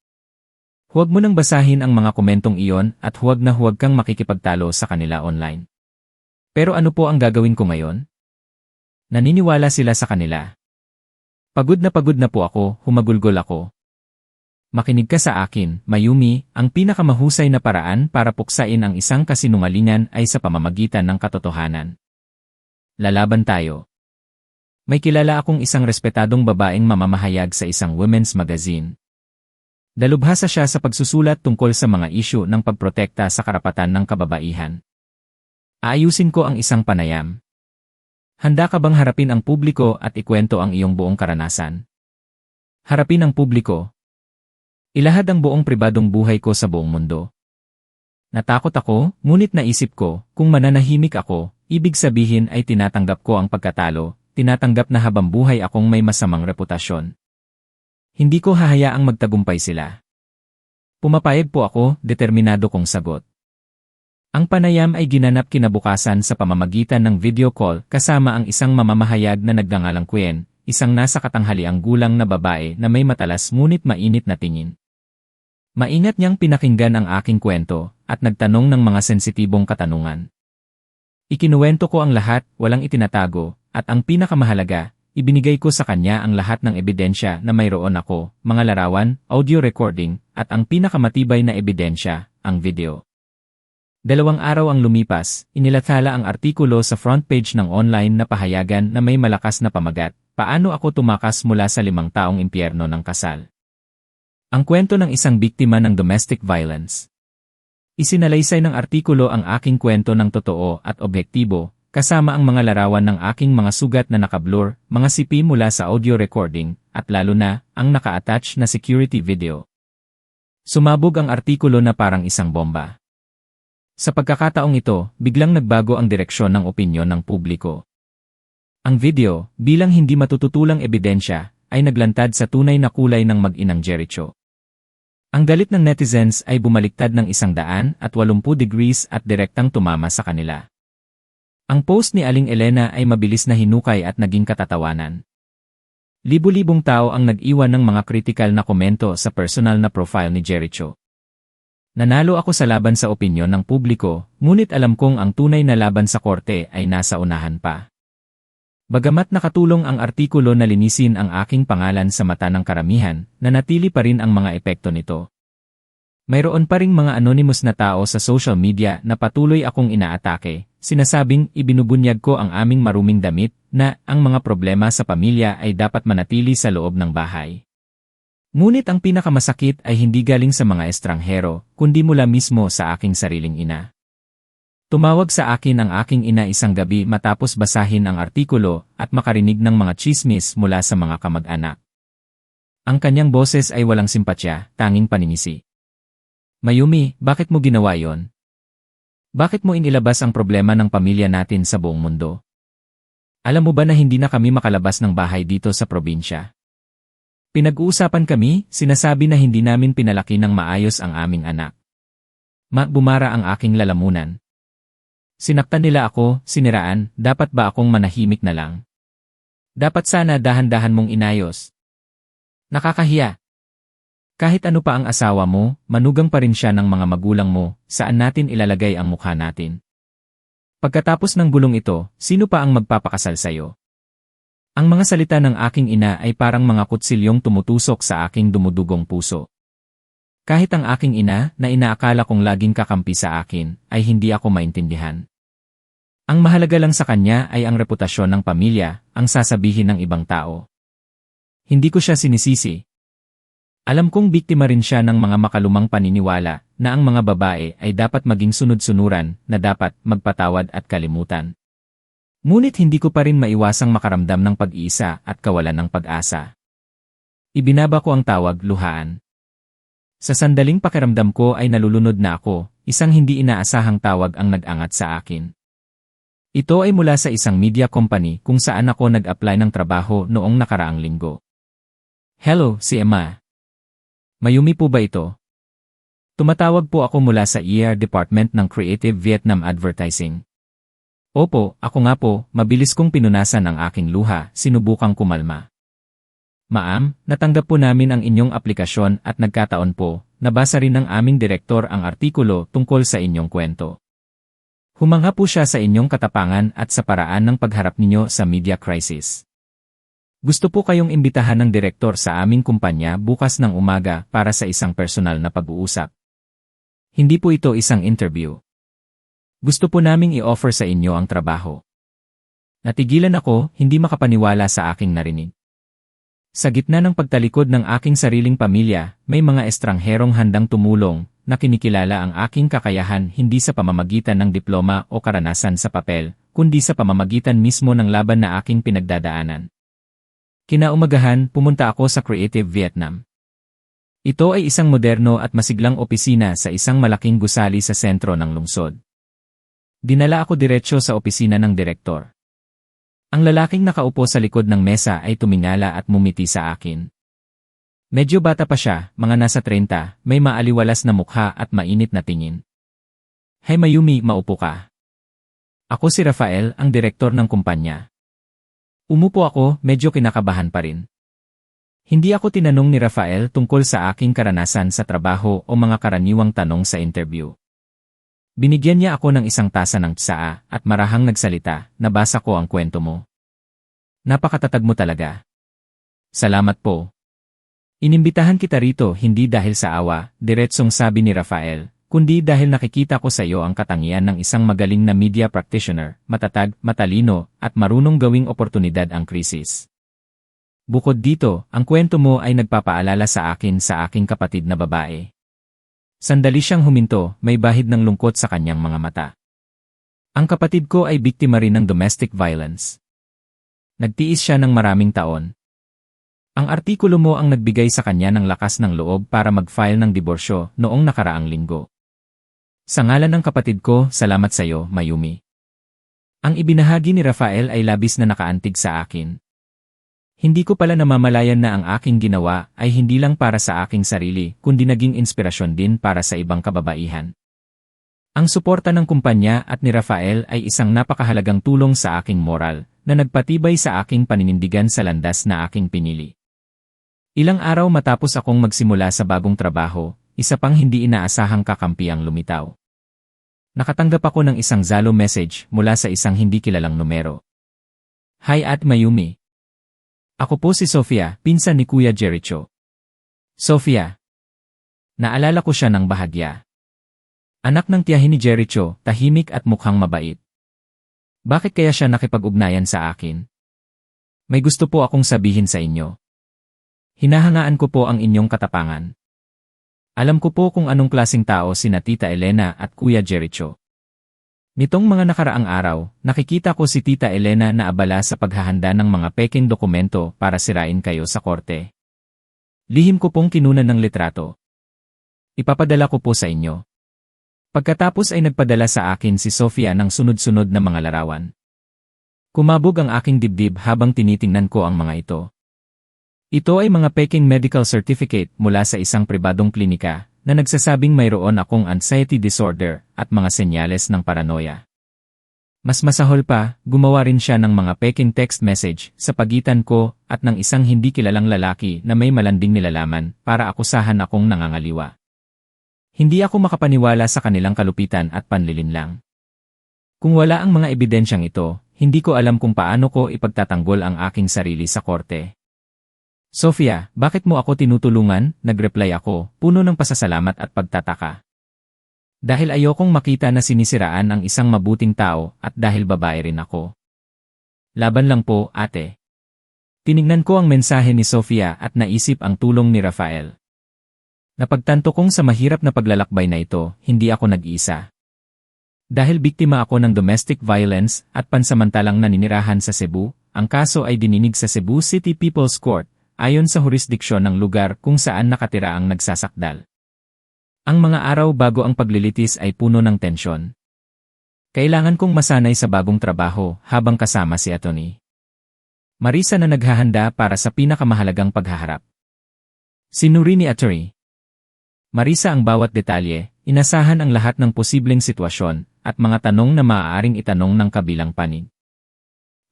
Huwag mo nang basahin ang mga komentong iyon at huwag kang makikipagtalo sa kanila online. Pero ano po ang gagawin ko ngayon? Naniniwala sila sa kanila. Pagod na po ako, humagulgol ako. Makinig ka sa akin, Mayumi, ang pinakamahusay na paraan para puksain ang isang kasinungalingan ay sa pamamagitan ng katotohanan. Lalaban tayo. May kilala akong isang respetadong babaeng mamamahayag sa isang women's magazine. Dalubhasa siya sa pagsusulat tungkol sa mga isyu ng pagprotekta sa karapatan ng kababaihan. Aayusin ko ang isang panayam. Handa ka bang harapin ang publiko at ikwento ang iyong buong karanasan? Harapin ang publiko. Ilahad ang buong pribadong buhay ko sa buong mundo. Natakot ako, ngunit naisip ko, kung mananahimik ako, ibig sabihin ay tinatanggap ko ang pagkatalo, tinatanggap na habang buhay akong may masamang reputasyon. Hindi ko hahayaang magtagumpay sila. Pumapayag po ako, determinado kong sagot. Ang panayam ay ginanap kinabukasan sa pamamagitan ng video call kasama ang isang mamamahayag na nagngangalang Quen, isang nasa katanghaliang gulang na babae na may matalas ngunit mainit na tingin. Maingat niyang pinakinggan ang aking kwento at nagtanong ng mga sensitibong katanungan. Ikinuwento ko ang lahat, walang itinatago, at ang pinakamahalaga, ibinigay ko sa kanya ang lahat ng ebidensya na mayroon ako, mga larawan, audio recording, at ang pinakamatibay na ebidensya, ang video. 2 araw ang lumipas, inilathala ang artikulo sa front page ng online na pahayagan na may malakas na pamagat, paano ako tumakas mula sa 5 taong impyerno ng kasal. Ang kwento ng isang biktima ng domestic violence. Isinalaysay ng artikulo ang aking kwento ng totoo at objektibo, kasama ang mga larawan ng aking mga sugat na nakablur, mga sipi mula sa audio recording, at lalo na, ang naka-attach na security video. Sumabog ang artikulo na parang isang bomba. Sa pagkakataong ito, biglang nagbago ang direksyon ng opinyon ng publiko. Ang video, bilang hindi matututulang ebidensya, ay naglantad sa tunay na kulay ng mag-inang Jericho. Ang galit ng netizens ay bumaliktad ng 180 degrees at direktang tumama sa kanila. Ang post ni Aling Elena ay mabilis na hinukay at naging katatawanan. Libu-libong tao ang nag-iwan ng mga kritikal na komento sa personal na profile ni Jericho. Nanalo ako sa laban sa opinyon ng publiko, ngunit alam kong ang tunay na laban sa korte ay nasa unahan pa. Bagamat nakatulong ang artikulo na linisin ang aking pangalan sa mata ng karamihan, nanatili pa rin ang mga epekto nito. Mayroon pa ring mga anonymous na tao sa social media na patuloy akong inaatake, sinasabing ibinubunyag ko ang aming maruming damit na ang mga problema sa pamilya ay dapat manatili sa loob ng bahay. Ngunit ang pinakamasakit ay hindi galing sa mga estranghero, kundi mula mismo sa aking sariling ina. Tumawag sa akin ang aking ina isang gabi matapos basahin ang artikulo at makarinig ng mga tsismis mula sa mga kamag-anak. Ang kanyang boses ay walang simpatya, tanging paninisi. Mayumi, bakit mo ginawa yon? Bakit mo inilabas ang problema ng pamilya natin sa buong mundo? Alam mo ba na hindi na kami makalabas ng bahay dito sa probinsya? Pinag-uusapan kami, sinasabi na hindi namin pinalaki ng maayos ang aming anak. Bumara ang aking lalamunan. Sinaktan nila ako, siniraan, dapat ba akong manahimik na lang? Dapat sana dahan-dahan mong inayos. Nakakahiya. Kahit ano pa ang asawa mo, manugang pa rin siya ng mga magulang mo, saan natin ilalagay ang mukha natin? Pagkatapos ng bulong ito, sino pa ang magpapakasal sa'yo? Ang mga salita ng aking ina ay parang mga kutsilyong tumutusok sa aking dumudugong puso. Kahit ang aking ina, na inaakala kong laging kakampi sa akin, ay hindi ako maintindihan. Ang mahalaga lang sa kanya ay ang reputasyon ng pamilya, ang sasabihin ng ibang tao. Hindi ko siya sinisisi. Alam kong biktima rin siya ng mga makalumang paniniwala na ang mga babae ay dapat maging sunod-sunuran, na dapat magpatawad at kalimutan. Ngunit hindi ko pa rin maiwasang makaramdam ng pag-iisa at kawalan ng pag-asa. Ibinaba ko ang tawag, luhaan. Sa sandaling pakiramdam ko ay nalulunod na ako, isang hindi inaasahang tawag ang nag-angat sa akin. Ito ay mula sa isang media company kung saan ako nag-apply ng trabaho noong nakaraang linggo. Hello, si Emma. Mayumi po ba ito? Tumatawag po ako mula sa ER Department ng Creative Vietnam Advertising. Opo, ako nga po, mabilis kong pinunasan ang aking luha, sinubukang kumalma. Ma'am, natanggap po namin ang inyong aplikasyon at nagkataon po, nabasa rin ng aming direktor ang artikulo tungkol sa inyong kwento. Humanga po siya sa inyong katapangan at sa paraan ng pagharap ninyo sa media crisis. Gusto po kayong imbitahan ng direktor sa aming kumpanya bukas ng umaga para sa isang personal na pag-uusap. Hindi po ito isang interview. Gusto po naming i-offer sa inyo ang trabaho. Natigilan ako, hindi makapaniwala sa aking narinig. Sa gitna ng pagtalikod ng aking sariling pamilya, may mga estrangherong handang tumulong, na kinikilala ang aking kakayahan hindi sa pamamagitan ng diploma o karanasan sa papel, kundi sa pamamagitan mismo ng laban na aking pinagdadaanan. Kinaumagahan, pumunta ako sa Creative Vietnam. Ito ay isang moderno at masiglang opisina sa isang malaking gusali sa sentro ng lungsod. Dinala ako diretsyo sa opisina ng direktor. Ang lalaking nakaupo sa likod ng mesa ay tumingala at mumiti sa akin. Medyo bata pa siya, mga nasa 30, may maaliwalas na mukha at mainit na tingin. Hey Mayumi, maupo ka. Ako si Rafael, ang direktor ng kumpanya. Umupo ako, medyo kinakabahan pa rin. Hindi ako tinanong ni Rafael tungkol sa aking karanasan sa trabaho o mga karaniwang tanong sa interview. Binigyan niya ako ng isang tasa ng tsaa at marahang nagsalita, nabasa ko ang kwento mo. Napakatatag mo talaga. Salamat po. Inimbitahan kita rito hindi dahil sa awa, diretsong sabi ni Rafael, kundi dahil nakikita ko sa iyo ang katangian ng isang magaling na media practitioner, matatag, matalino, at marunong gawing oportunidad ang krisis. Bukod dito, ang kwento mo ay nagpapaalala sa akin sa aking kapatid na babae. Sandali siyang huminto, may bahid ng lungkot sa kanyang mga mata. Ang kapatid ko ay biktima rin ng domestic violence. Nagtiis siya ng maraming taon. Ang artikulo mo ang nagbigay sa kanya ng lakas ng loob para mag-file ng diborsyo noong nakaraang linggo. Sa ngalan ng kapatid ko, salamat sa iyo, Mayumi. Ang ibinahagi ni Rafael ay labis na nakaantig sa akin. Hindi ko pala namamalayan na ang aking ginawa ay hindi lang para sa aking sarili, kundi naging inspirasyon din para sa ibang kababaihan. Ang suporta ng kumpanya at ni Rafael ay isang napakahalagang tulong sa aking moral, na nagpatibay sa aking paninindigan sa landas na aking pinili. Ilang araw matapos akong magsimula sa bagong trabaho, isa pang hindi inaasahang kakampi ang lumitaw. Nakatanggap ako ng isang Zalo message mula sa isang hindi kilalang numero. Hi at Mayumi. Ako po si Sofia, pinsan ni Kuya Jericho. Sofia. Naalala ko siya ng bahagya. Anak ng tiyahin ni Jericho, tahimik at mukhang mabait. Bakit kaya siya nakipag-ugnayan sa akin? May gusto po akong sabihin sa inyo. Hinahangaan ko po ang inyong katapangan. Alam ko po kung anong klaseng tao sina Tita Elena at Kuya Jericho. Nitong mga nakaraang araw, nakikita ko si Tita Elena na abala sa paghahanda ng mga peking dokumento para sirain kayo sa korte. Lihim ko pong kinunan ng litrato. Ipapadala ko po sa inyo. Pagkatapos ay nagpadala sa akin si Sofia ng sunod-sunod na mga larawan. Kumabog ang aking dibdib habang tinitingnan ko ang mga ito. Ito ay mga peking medical certificate mula sa isang pribadong klinika, na nagsasabing mayroon akong anxiety disorder at mga senyales ng paranoia. Mas masahol pa, gumawa rin siya ng mga peking text message sa pagitan ko at ng isang hindi kilalang lalaki na may malanding nilalaman para akusahan akong nangangaliwa. Hindi ako makapaniwala sa kanilang kalupitan at panlilinlang. Kung wala ang mga ebidensyang ito, hindi ko alam kung paano ko ipagtatanggol ang aking sarili sa korte. Sofia, bakit mo ako tinutulungan? Nagreply ako, puno ng pasasalamat at pagtataka. Dahil ayokong makita na sinisiraan ang isang mabuting tao at dahil babae rin ako. Laban lang po, ate. Tinignan ko ang mensahe ni Sofia at naisip ang tulong ni Rafael. Napagtanto kong sa mahirap na paglalakbay na ito, hindi ako nag-iisa. Dahil biktima ako ng domestic violence at pansamantalang naninirahan sa Cebu, ang kaso ay dininig sa Cebu City People's Court, ayon sa jurisdiksyon ng lugar kung saan nakatira ang nagsasakdal. Ang mga araw bago ang paglilitis ay puno ng tensyon. Kailangan kong masanay sa bagong trabaho habang kasama si Atty. Marisa na naghahanda para sa pinakamahalagang paghaharap. Sinuri ni Atty. Marisa ang bawat detalye, inasahan ang lahat ng posibleng sitwasyon, at mga tanong na maaaring itanong ng kabilang panig.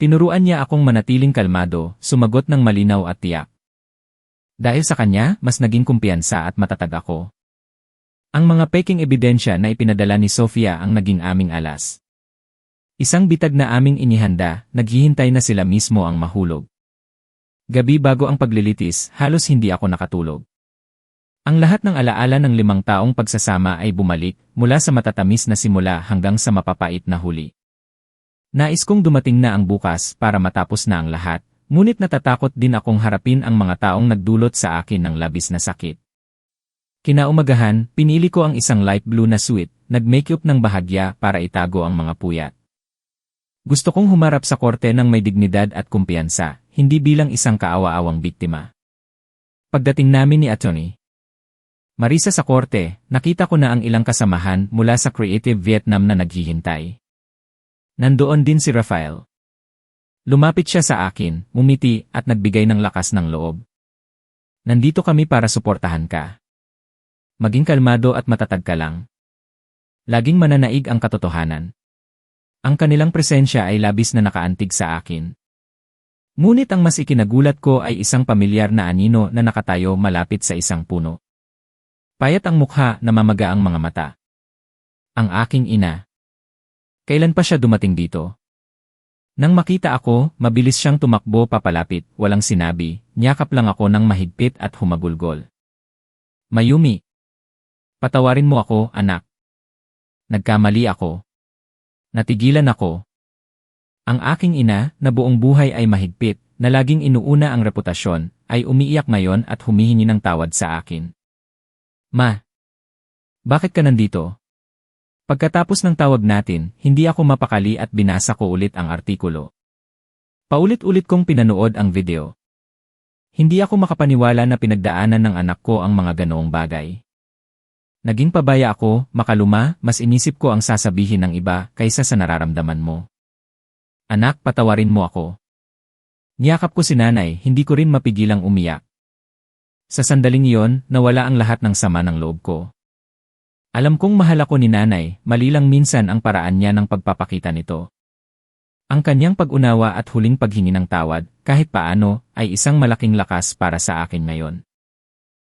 Tinuruan niya akong manatiling kalmado, sumagot ng malinaw at tiyak. Dahil sa kanya, mas naging kumpiyansa at matatag ako. Ang mga peking ebidensya na ipinadala ni Sofia ang naging aming alas. Isang bitag na aming inihanda, naghihintay na sila mismo ang mahulog. Gabi bago ang paglilitis, halos hindi ako nakatulog. Ang lahat ng alaala ng 5 taong pagsasama ay bumalik, mula sa matatamis na simula hanggang sa mapapait na huli. Nais kong dumating na ang bukas para matapos na ang lahat, ngunit natatakot din akong harapin ang mga taong nagdulot sa akin ng labis na sakit. Kinaumagahan, pinili ko ang isang light blue na suit, nag-makeup ng bahagya para itago ang mga puyat. Gusto kong humarap sa korte ng may dignidad at kumpiyansa, hindi bilang isang kaawa-awang biktima. Pagdating namin ni Atty. Marisa sa korte, nakita ko na ang ilang kasamahan mula sa Creative Vietnam na naghihintay. Nandoon din si Rafael. Lumapit siya sa akin, ngumiti at nagbigay ng lakas ng loob. Nandito kami para suportahan ka. Maging kalmado at matatag ka lang. Laging mananaig ang katotohanan. Ang kanilang presensya ay labis na nakaantig sa akin. Ngunit ang mas ikinagulat ko ay isang pamilyar na anino na nakatayo malapit sa isang puno. Payat ang mukha, namamaga ang mga mata. Ang aking ina. Kailan pa siya dumating dito? Nang makita ako, mabilis siyang tumakbo papalapit, walang sinabi, niyakap lang ako ng mahigpit at humagulgol. Mayumi. Patawarin mo ako, anak. Nagkamali ako. Natigilan ako. Ang aking ina, na buong buhay ay mahigpit, na laging inuuna ang reputasyon, ay umiiyak ngayon at humihingi ng tawad sa akin. Ma. Bakit ka nandito? Pagkatapos ng tawag natin, hindi ako mapakali at binasa ko ulit ang artikulo. Paulit-ulit kong pinanood ang video. Hindi ako makapaniwala na pinagdaanan ng anak ko ang mga ganoong bagay. Naging pabaya ako, makaluma, mas inisip ko ang sasabihin ng iba kaysa sa nararamdaman mo. Anak, patawarin mo ako. Niyakap ko si nanay, hindi ko rin mapigilang umiyak. Sa sandaling iyon, nawala ang lahat ng sama ng loob ko. Alam kong mahal ako ni nanay, mali lang minsan ang paraan niya ng pagpapakita nito. Ang kanyang pag-unawa at huling paghingi ng tawad, kahit paano, ay isang malaking lakas para sa akin ngayon.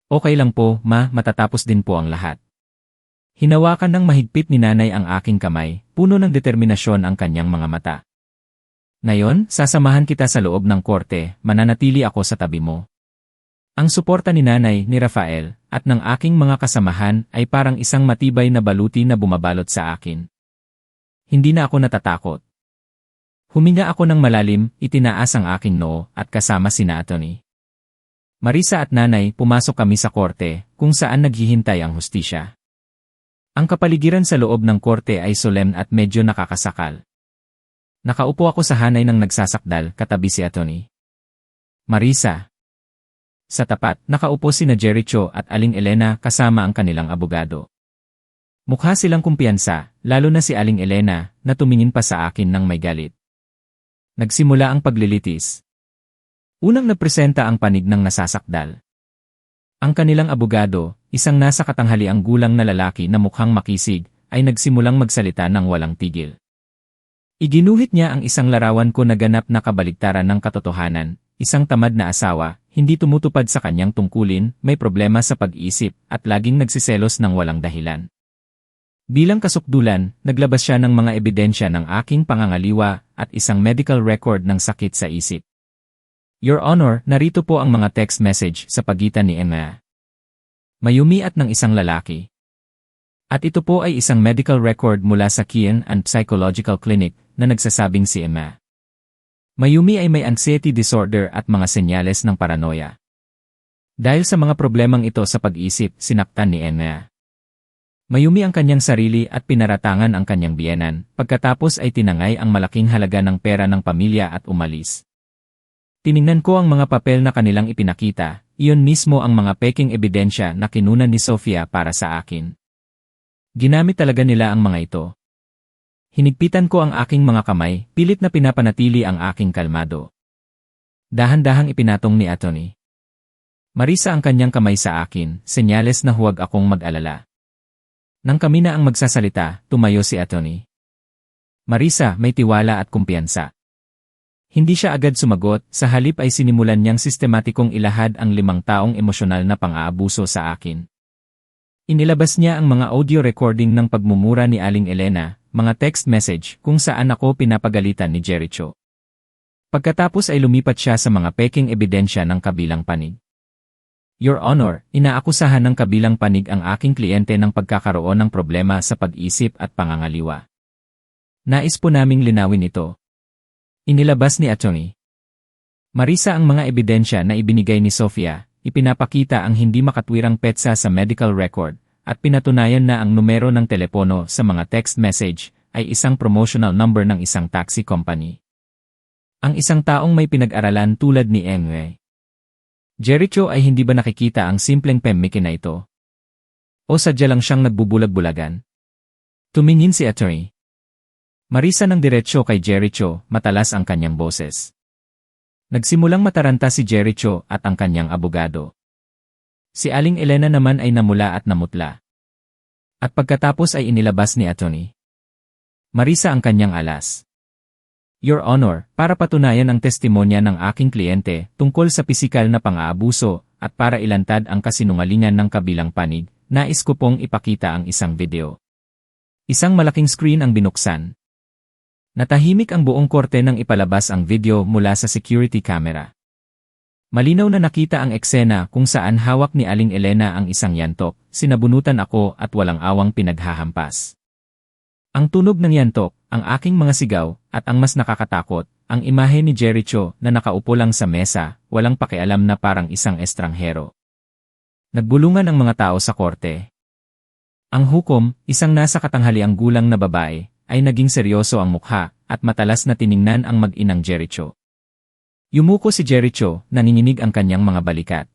Okay lang po, ma, matatapos din po ang lahat. Hinawakan ng mahigpit ni nanay ang aking kamay, puno ng determinasyon ang kanyang mga mata. Ngayon, sasamahan kita sa loob ng korte, mananatili ako sa tabi mo. Ang suporta ni nanay, ni Rafael, at ng aking mga kasamahan ay parang isang matibay na baluti na bumabalot sa akin. Hindi na ako natatakot. Huminga ako ng malalim, itinaas ang aking noo, at kasama sina Atty. Marisa at nanay, pumasok kami sa korte, kung saan naghihintay ang hustisya. Ang kapaligiran sa loob ng korte ay solemn at medyo nakakasakal. Nakaupo ako sa hanay ng nagsasakdal, katabi si Atty. Marisa. Sa tapat, nakaupo sina Jericho at Aling Elena kasama ang kanilang abogado. Mukha silang kumpiyansa, lalo na si Aling Elena, na tumingin pa sa akin ng may galit. Nagsimula ang paglilitis. Unang napresenta ang panig ng nasasakdal. Ang kanilang abogado, isang nasa katanghaliang gulang na lalaki na mukhang makisig, ay nagsimulang magsalita ng walang tigil. Iginuhit niya ang isang larawan ko na ganap na kabaligtaran ng katotohanan, isang tamad na asawa, hindi tumutupad sa kanyang tungkulin, may problema sa pag-iisip, at laging nagsiselos ng walang dahilan. Bilang kasukdulan, naglabas siya ng mga ebidensya ng aking pangangaliwa at isang medical record ng sakit sa isip. Your Honor, narito po ang mga text message sa pagitan ni Emma Mayumi at ng isang lalaki. At ito po ay isang medical record mula sa Kian and Psychological Clinic na nagsasabing si Emma Mayumi ay may anxiety disorder at mga senyales ng paranoia. Dahil sa mga problemang ito sa pag-isip, sinaktan ni Emma Mayumi ang kanyang sarili at pinaratangan ang kanyang biyenan, pagkatapos ay tinangay ang malaking halaga ng pera ng pamilya at umalis. Tiningnan ko ang mga papel na kanilang ipinakita, iyon mismo ang mga peking ebidensya na kinunan ni Sofia para sa akin. Ginamit talaga nila ang mga ito. Hinigpitan ko ang aking mga kamay, pilit na pinapanatili ang aking kalmado. Dahan-dahang ipinatong ni Atty. Marisa ang kanyang kamay sa akin, senyales na huwag akong mag-alala. Nang kami na ang magsasalita, tumayo si Atty. Marisa, may tiwala at kumpiyansa. Hindi siya agad sumagot, sa halip ay sinimulan niyang sistematikong ilahad ang 5 taong emosyonal na pang-aabuso sa akin. Inilabas niya ang mga audio recording ng pagmumura ni Aling Elena, mga text message kung saan ako pinapagalitan ni Jericho. Pagkatapos ay lumipat siya sa mga peking ebidensya ng kabilang panig. Your Honor, inaakusahan ng kabilang panig ang aking kliyente ng pagkakaroon ng problema sa pag-isip at pangangaliwa. Nais po naming linawin ito. Inilabas ni Atty. Marisa ang mga ebidensya na ibinigay ni Sofia, ipinapakita ang hindi makatwirang petsa sa medical record, at pinatunayan na ang numero ng telepono sa mga text message ay isang promotional number ng isang taxi company. Ang isang taong may pinag-aralan tulad ni Emwe. Jericho ay hindi ba nakikita ang simpleng pemmiki na ito? O sadya lang siyang nagbubulag-bulagan? Tumingin si Atty. Marisa ng diretsyo kay Jericho, matalas ang kanyang boses. Nagsimulang mataranta si Jericho at ang kanyang abogado. Si Aling Elena naman ay namula at namutla. At pagkatapos ay inilabas ni Atty. Marisa ang kanyang alas. Your Honor, para patunayan ang testimonya ng aking kliyente tungkol sa pisikal na pang-aabuso at para ilantad ang kasinungalingan ng kabilang panig, nais ko pong ipakita ang isang video. Isang malaking screen ang binuksan. Natahimik ang buong korte nang ipalabas ang video mula sa security camera. Malinaw na nakita ang eksena kung saan hawak ni Aling Elena ang isang yantok, sinabunutan ako at walang awang pinaghahampas. Ang tunog ng yantok, ang aking mga sigaw, at ang mas nakakatakot, ang imahe ni Jericho na nakaupo lang sa mesa, walang pakialam na parang isang estranghero. Nagbulungan ang mga tao sa korte. Ang hukom, isang nasa katanghaliang gulang na babae, ay naging seryoso ang mukha, at matalas na tiningnan ang mag-inang Jericho. Yumuko si Jericho, nanginginig ang kanyang mga balikat.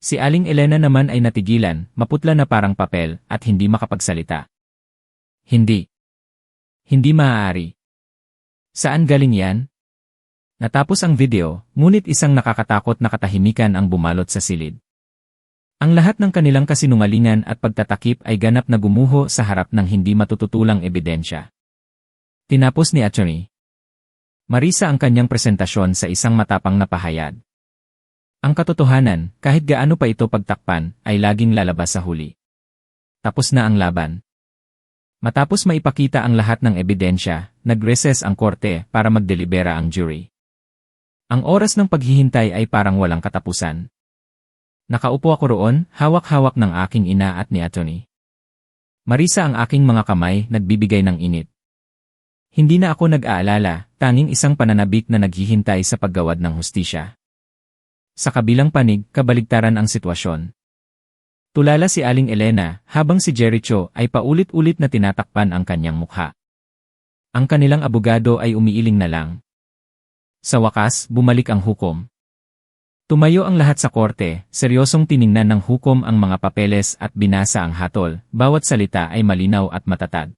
Si Aling Elena naman ay natigilan, maputla na parang papel, at hindi makapagsalita. Hindi. Hindi maaari. Saan galing yan? Natapos ang video, ngunit isang nakakatakot na katahimikan ang bumalot sa silid. Ang lahat ng kanilang kasinungalingan at pagtatakip ay ganap na gumuho sa harap ng hindi matututulang ebidensya. Tinapos ni Atty. Marisa ang kanyang presentasyon sa isang matapang na pahayag. Ang katotohanan, kahit gaano pa ito pagtakpan, ay laging lalabas sa huli. Tapos na ang laban. Matapos maipakita ang lahat ng ebidensya, nag-recess ang korte para magdelibera ang jury. Ang oras ng paghihintay ay parang walang katapusan. Nakaupo ako roon, hawak-hawak ng aking ina at ni Atty. Marisa ang aking mga kamay, nagbibigay ng init. Hindi na ako nag-aalala, tanging isang pananabik na naghihintay sa paggawad ng hustisya. Sa kabilang panig, kabaligtaran ang sitwasyon. Tulala si Aling Elena, habang si Jericho ay paulit-ulit na tinatakpan ang kanyang mukha. Ang kanilang abogado ay umiiling na lang. Sa wakas, bumalik ang hukom. Tumayo ang lahat sa korte, seryosong tiningnan ng hukom ang mga papeles at binasa ang hatol, bawat salita ay malinaw at matatag.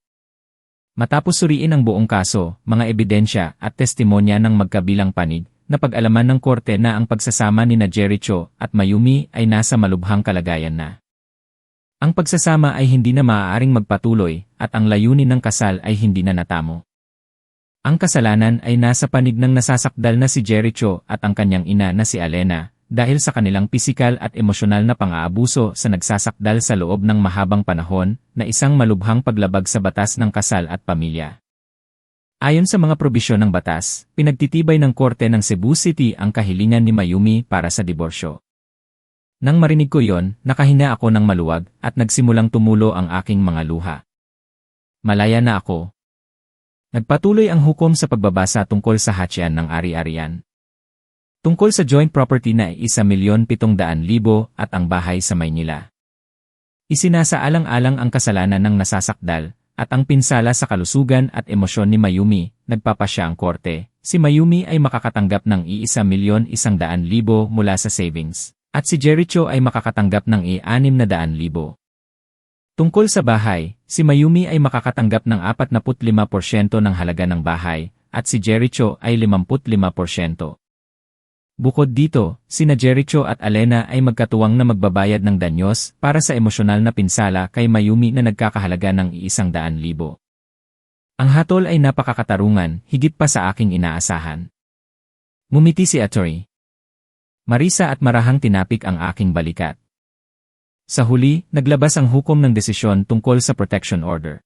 Matapos suriin ang buong kaso, mga ebidensya at testimonya ng magkabilang panig, napag-alaman ng korte na ang pagsasama ni Jericho at Mayumi ay nasa malubhang kalagayan na. Ang pagsasama ay hindi na maaaring magpatuloy at ang layunin ng kasal ay hindi na natamo. Ang kasalanan ay nasa panig ng nasasakdal na si Jericho at ang kanyang ina na si Elena dahil sa kanilang pisikal at emosyonal na pang-aabuso sa nagsasakdal sa loob ng mahabang panahon na isang malubhang paglabag sa batas ng kasal at pamilya. Ayon sa mga probisyon ng batas, pinagtitibay ng Korte ng Cebu City ang kahilingan ni Mayumi para sa diborsyo. Nang marinig ko yon, nakahinga ako ng maluwag at nagsimulang tumulo ang aking mga luha. Malaya na ako. Nagpatuloy ang hukom sa pagbabasa tungkol sa hatsyan ng ari-arian. Tungkol sa joint property na 1,700,000 at ang bahay sa Maynila. Isinasaalang-alang ang kasalanan ng nasasakdal at ang pinsala sa kalusugan at emosyon ni Mayumi, nagpapasya ang korte. Si Mayumi ay makakatanggap ng 1,100,000 mula sa savings at si Jericho ay makakatanggap ng 600,000. Tungkol sa bahay, si Mayumi ay makakatanggap ng 45% ng halaga ng bahay, at si Jericho ay 55%. Bukod dito, sina Jericho at Elena ay magkatuwang na magbabayad ng danyos para sa emosyonal na pinsala kay Mayumi na nagkakahalaga ng 100,000. Ang hatol ay napakakatarungan, higit pa sa aking inaasahan. Ngumiti si Atty. Marisa at marahang tinapik ang aking balikat. Sa huli, naglabas ang hukom ng desisyon tungkol sa protection order.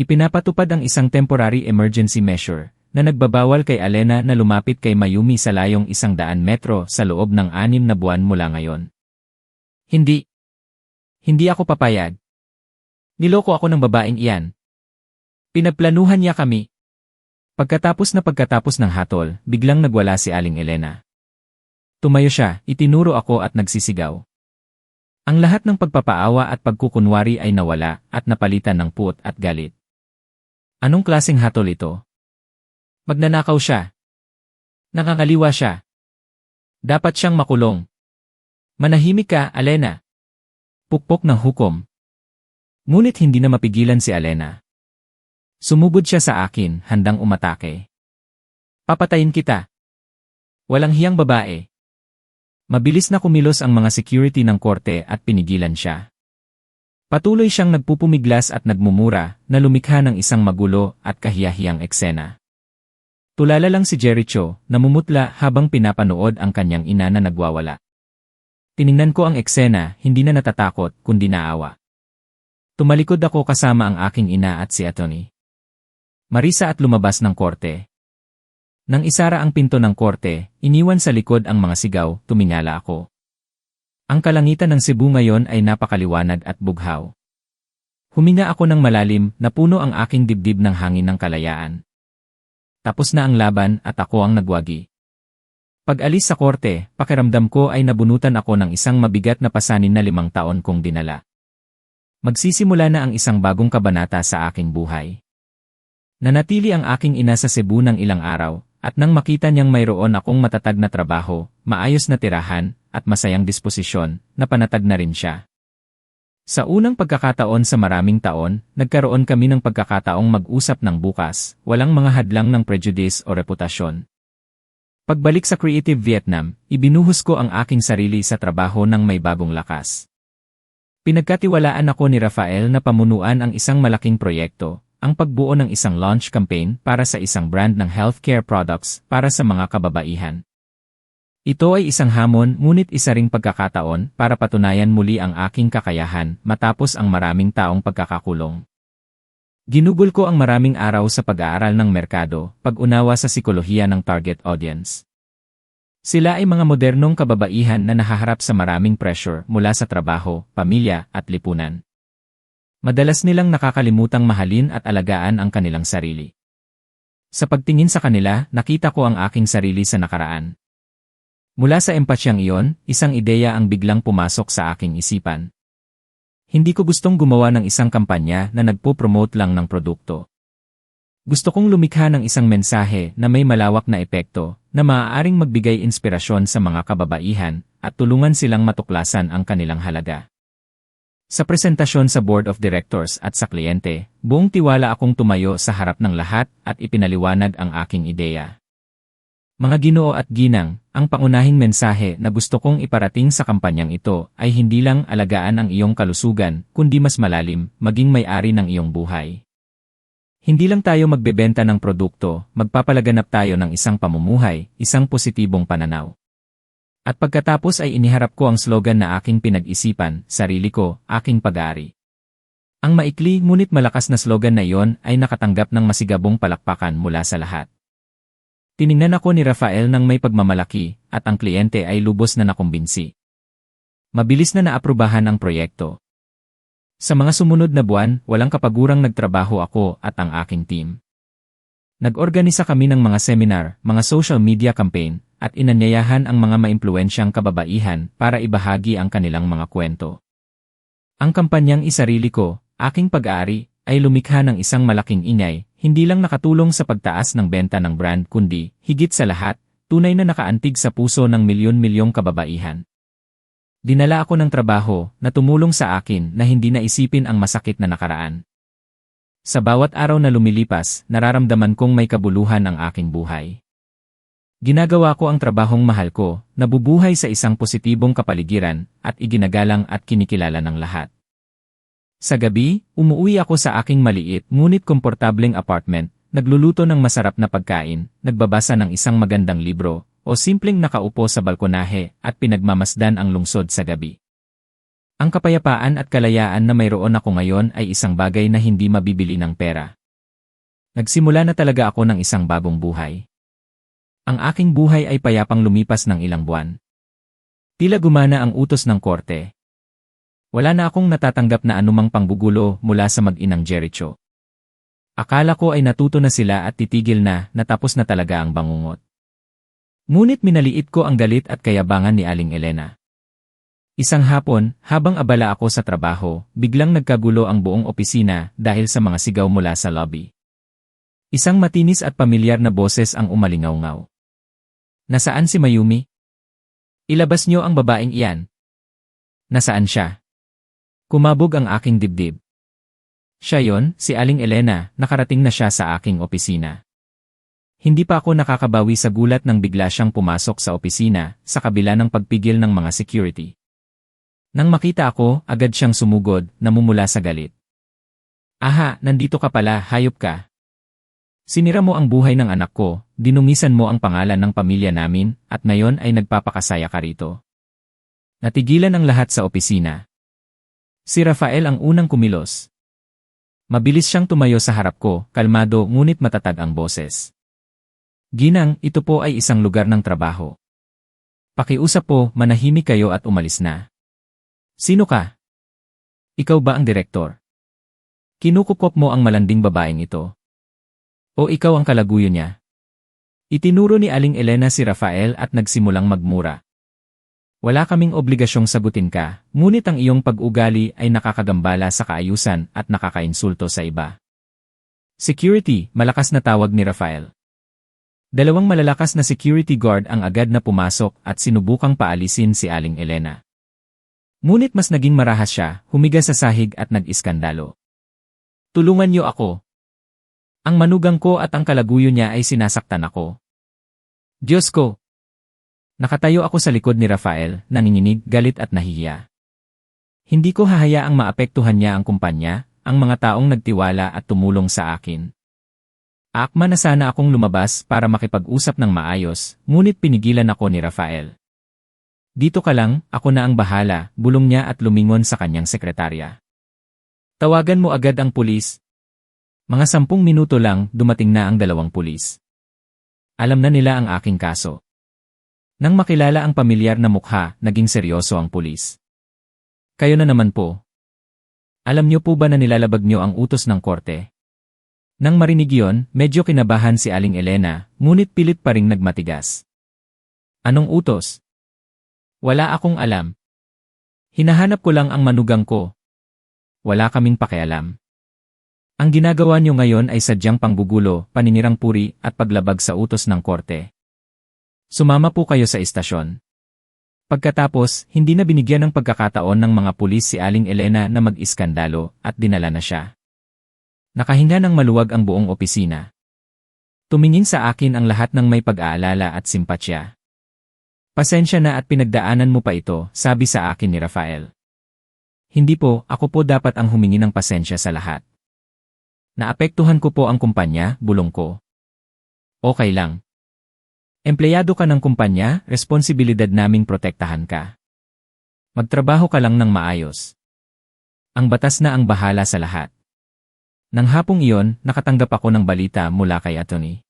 Ipinapatupad ang isang temporary emergency measure na nagbabawal kay Alena na lumapit kay Mayumi sa layong 100 metro sa loob ng 6 na buwan mula ngayon. Hindi. Hindi ako papayag. Niloko ako ng babaeng iyan. Pinagplanuhan niya kami. Pagkatapos ng hatol, biglang nagwala si Aling Elena. Tumayo siya, itinuro ako at nagsisigaw. Ang lahat ng pagpapaawa at pagkukunwari ay nawala at napalitan ng puot at galit. Anong klaseng hatol ito? Magnanakaw siya. Nakakaliwa siya. Dapat siyang makulong. Manahimik ka, Alena. Pukpok ng hukom. Ngunit hindi na mapigilan si Alena. Sumugod siya sa akin, handang umatake. Papatayin kita. Walang hiyang babae. Mabilis na kumilos ang mga security ng korte at pinigilan siya. Patuloy siyang nagpupumiglas at nagmumura na lumikha ng isang magulo at kahiyahiyang eksena. Tulala lang si Jericho, namumutla habang pinapanood ang kanyang ina na nagwawala. Tiningnan ko ang eksena, hindi na natatakot kundi naawa. Tumalikod ako kasama ang aking ina at si Atty. Marisa at lumabas ng korte. Nang isara ang pinto ng korte, iniwan sa likod ang mga sigaw, tumingala ako. Ang kalangitan ng Cebu ngayon ay napakaliwanag at bughaw. Huminga ako ng malalim, napuno ang aking dibdib ng hangin ng kalayaan. Tapos na ang laban at ako ang nagwagi. Pag-alis sa korte, pakiramdam ko ay nabunutan ako ng isang mabigat na pasanin na 5 taon kong dinala. Magsisimula na ang isang bagong kabanata sa aking buhay. Nanatili ang aking ina sa Cebu ng ilang araw, at nang makita niyang mayroon akong matatag na trabaho, maayos na tirahan, at masayang disposisyon, napanatag na rin siya. Sa unang pagkakataon sa maraming taon, nagkaroon kami ng pagkakataong mag-usap ng bukas, walang mga hadlang ng prejudice o reputasyon. Pagbalik sa Creative Vietnam, ibinuhos ko ang aking sarili sa trabaho ng may bagong lakas. Pinagkatiwalaan ako ni Rafael na pamunuan ang isang malaking proyekto, ang pagbuo ng isang launch campaign para sa isang brand ng healthcare products para sa mga kababaihan. Ito ay isang hamon ngunit isa ring pagkakataon para patunayan muli ang aking kakayahan matapos ang maraming taong pagkakakulong. Ginugol ko ang maraming araw sa pag-aaral ng merkado, pag-unawa sa sikolohiya ng target audience. Sila ay mga modernong kababaihan na nahaharap sa maraming pressure mula sa trabaho, pamilya at lipunan. Madalas nilang nakakalimutang mahalin at alagaan ang kanilang sarili. Sa pagtingin sa kanila, nakita ko ang aking sarili sa nakaraan. Mula sa empatyang iyon, isang ideya ang biglang pumasok sa aking isipan. Hindi ko gustong gumawa ng isang kampanya na nagpo-promote lang ng produkto. Gusto kong lumikha ng isang mensahe na may malawak na epekto na maaaring magbigay inspirasyon sa mga kababaihan at tulungan silang matuklasan ang kanilang halaga. Sa presentasyon sa Board of Directors at sa kliyente, buong tiwala akong tumayo sa harap ng lahat at ipinaliwanag ang aking ideya. Mga Ginoo at Ginang, ang pangunahing mensahe na gusto kong iparating sa kampanyang ito ay hindi lang alagaan ang iyong kalusugan, kundi mas malalim, maging may-ari ng iyong buhay. Hindi lang tayo magbebenta ng produkto, magpapalaganap tayo ng isang pamumuhay, isang positibong pananaw. At pagkatapos ay iniharap ko ang slogan na aking pinag-isipan, sarili ko, aking pag-aari. Ang maikli ngunit malakas na slogan na iyon ay nakatanggap ng masigabong palakpakan mula sa lahat. Tiningnan ako ni Rafael ng may pagmamalaki at ang kliyente ay lubos na nakumbinsi. Mabilis na naaprubahan ang proyekto. Sa mga sumunod na buwan, walang kapagurang nagtrabaho ako at ang aking team. Nag-organisa kami ng mga seminar, mga social media campaign, at inanyayahan ang mga maimpluwensyang kababaihan para ibahagi ang kanilang mga kwento. Ang kampanyang Isarili Ko, Aking Pag-aari, ay lumikha ng isang malaking ingay, hindi lang nakatulong sa pagtaas ng benta ng brand kundi, higit sa lahat, tunay na nakaantig sa puso ng milyon-milyong kababaihan. Dinala ako ng trabaho na tumulong sa akin na hindi naisipin ang masakit na nakaraan. Sa bawat araw na lumilipas, nararamdaman kong may kabuluhan ang aking buhay. Ginagawa ko ang trabahong mahal ko, nabubuhay sa isang positibong kapaligiran, at iginagalang at kinikilala ng lahat. Sa gabi, umuwi ako sa aking maliit ngunit komportableng apartment, nagluluto ng masarap na pagkain, nagbabasa ng isang magandang libro, o simpleng nakaupo sa balkonahe at pinagmamasdan ang lungsod sa gabi. Ang kapayapaan at kalayaan na mayroon ako ngayon ay isang bagay na hindi mabibili ng pera. Nagsimula na talaga ako ng isang bagong buhay. Ang aking buhay ay payapang lumipas ng ilang buwan. Tila gumana ang utos ng korte. Wala na akong natatanggap na anumang panggugulo mula sa mag-inang Jericho. Akala ko ay natuto na sila at titigil na, natapos na talaga ang bangungot. Ngunit minaliit ko ang galit at kayabangan ni Aling Elena. Isang hapon, habang abala ako sa trabaho, biglang nagkagulo ang buong opisina dahil sa mga sigaw mula sa lobby. Isang matinis at pamilyar na boses ang umalingaw-ngaw. Nasaan si Mayumi? Ilabas niyo ang babaeng iyan. Nasaan siya? Kumabog ang aking dibdib. Siya yon, si Aling Elena, nakarating na siya sa aking opisina. Hindi pa ako nakakabawi sa gulat nang bigla siyang pumasok sa opisina, sa kabila ng pagpigil ng mga security. Nang makita ako, agad siyang sumugod, namumula sa galit. Aha, nandito ka pala, hayop ka. Sinira mo ang buhay ng anak ko, dinumisan mo ang pangalan ng pamilya namin, at ngayon ay nagpapakasaya ka rito. Natigilan ang lahat sa opisina. Si Rafael ang unang kumilos. Mabilis siyang tumayo sa harap ko, kalmado ngunit matatag ang boses. Ginang, ito po ay isang lugar ng trabaho. Pakiusap po, manahimik kayo at umalis na. Sino ka? Ikaw ba ang direktor? Kinukupop mo ang malanding babaeng ito. O ikaw ang kalaguyo niya? Itinuro ni Aling Elena si Rafael at nagsimulang magmura. Wala kaming obligasyong sagutin ka, ngunit ang iyong pag-ugali ay nakakagambala sa kaayusan at nakakainsulto sa iba. Security, malakas na tawag ni Rafael. Dalawang malalakas na security guard ang agad na pumasok at sinubukang paalisin si Aling Elena. Ngunit mas naging marahas siya, humiga sa sahig at nag-iskandalo. Tulungan niyo ako. Ang manugang ko at ang kalaguyo niya ay sinasaktan ako. Diyos ko! Nakatayo ako sa likod ni Rafael, nanginginig, galit at nahihiya. Hindi ko hahayaang maapektuhan niya ang kumpanya, ang mga taong nagtiwala at tumulong sa akin. Akma na sana akong lumabas para makipag-usap ng maayos, ngunit pinigilan ako ni Rafael. Dito ka lang, ako na ang bahala, bulong niya at lumingon sa kanyang sekretarya. Tawagan mo agad ang pulis. Mga 10 minuto lang, dumating na ang 2 pulis. Alam na nila ang aking kaso. Nang makilala ang pamilyar na mukha, naging seryoso ang pulis. Kayo na naman po. Alam niyo po ba na nilalabag niyo ang utos ng korte? Nang marinig yon, medyo kinabahan si Aling Elena, ngunit pilit pa ring nagmatigas. Anong utos? Wala akong alam. Hinahanap ko lang ang manugang ko. Wala kaming pakialam. Ang ginagawa niyo ngayon ay sadyang panggugulo, paninirang puri at paglabag sa utos ng korte. Sumama po kayo sa istasyon. Pagkatapos, hindi na binigyan ng pagkakataon ng mga pulis si Aling Elena na mag-iskandalo at dinala na siya. Nakahinga ng maluwag ang buong opisina. Tumingin sa akin ang lahat ng may pag-aalala at simpatya. Pasensya na at pinagdaanan mo pa ito, sabi sa akin ni Rafael. Hindi po, ako po dapat ang humingi ng pasensya sa lahat. Naapektuhan ko po ang kumpanya, bulong ko. Okay lang. Empleyado ka ng kumpanya, responsibilidad naming protektahan ka. Magtrabaho ka lang ng maayos. Ang batas na ang bahala sa lahat. Nang hapong iyon, nakatanggap ako ng balita mula kay Atty.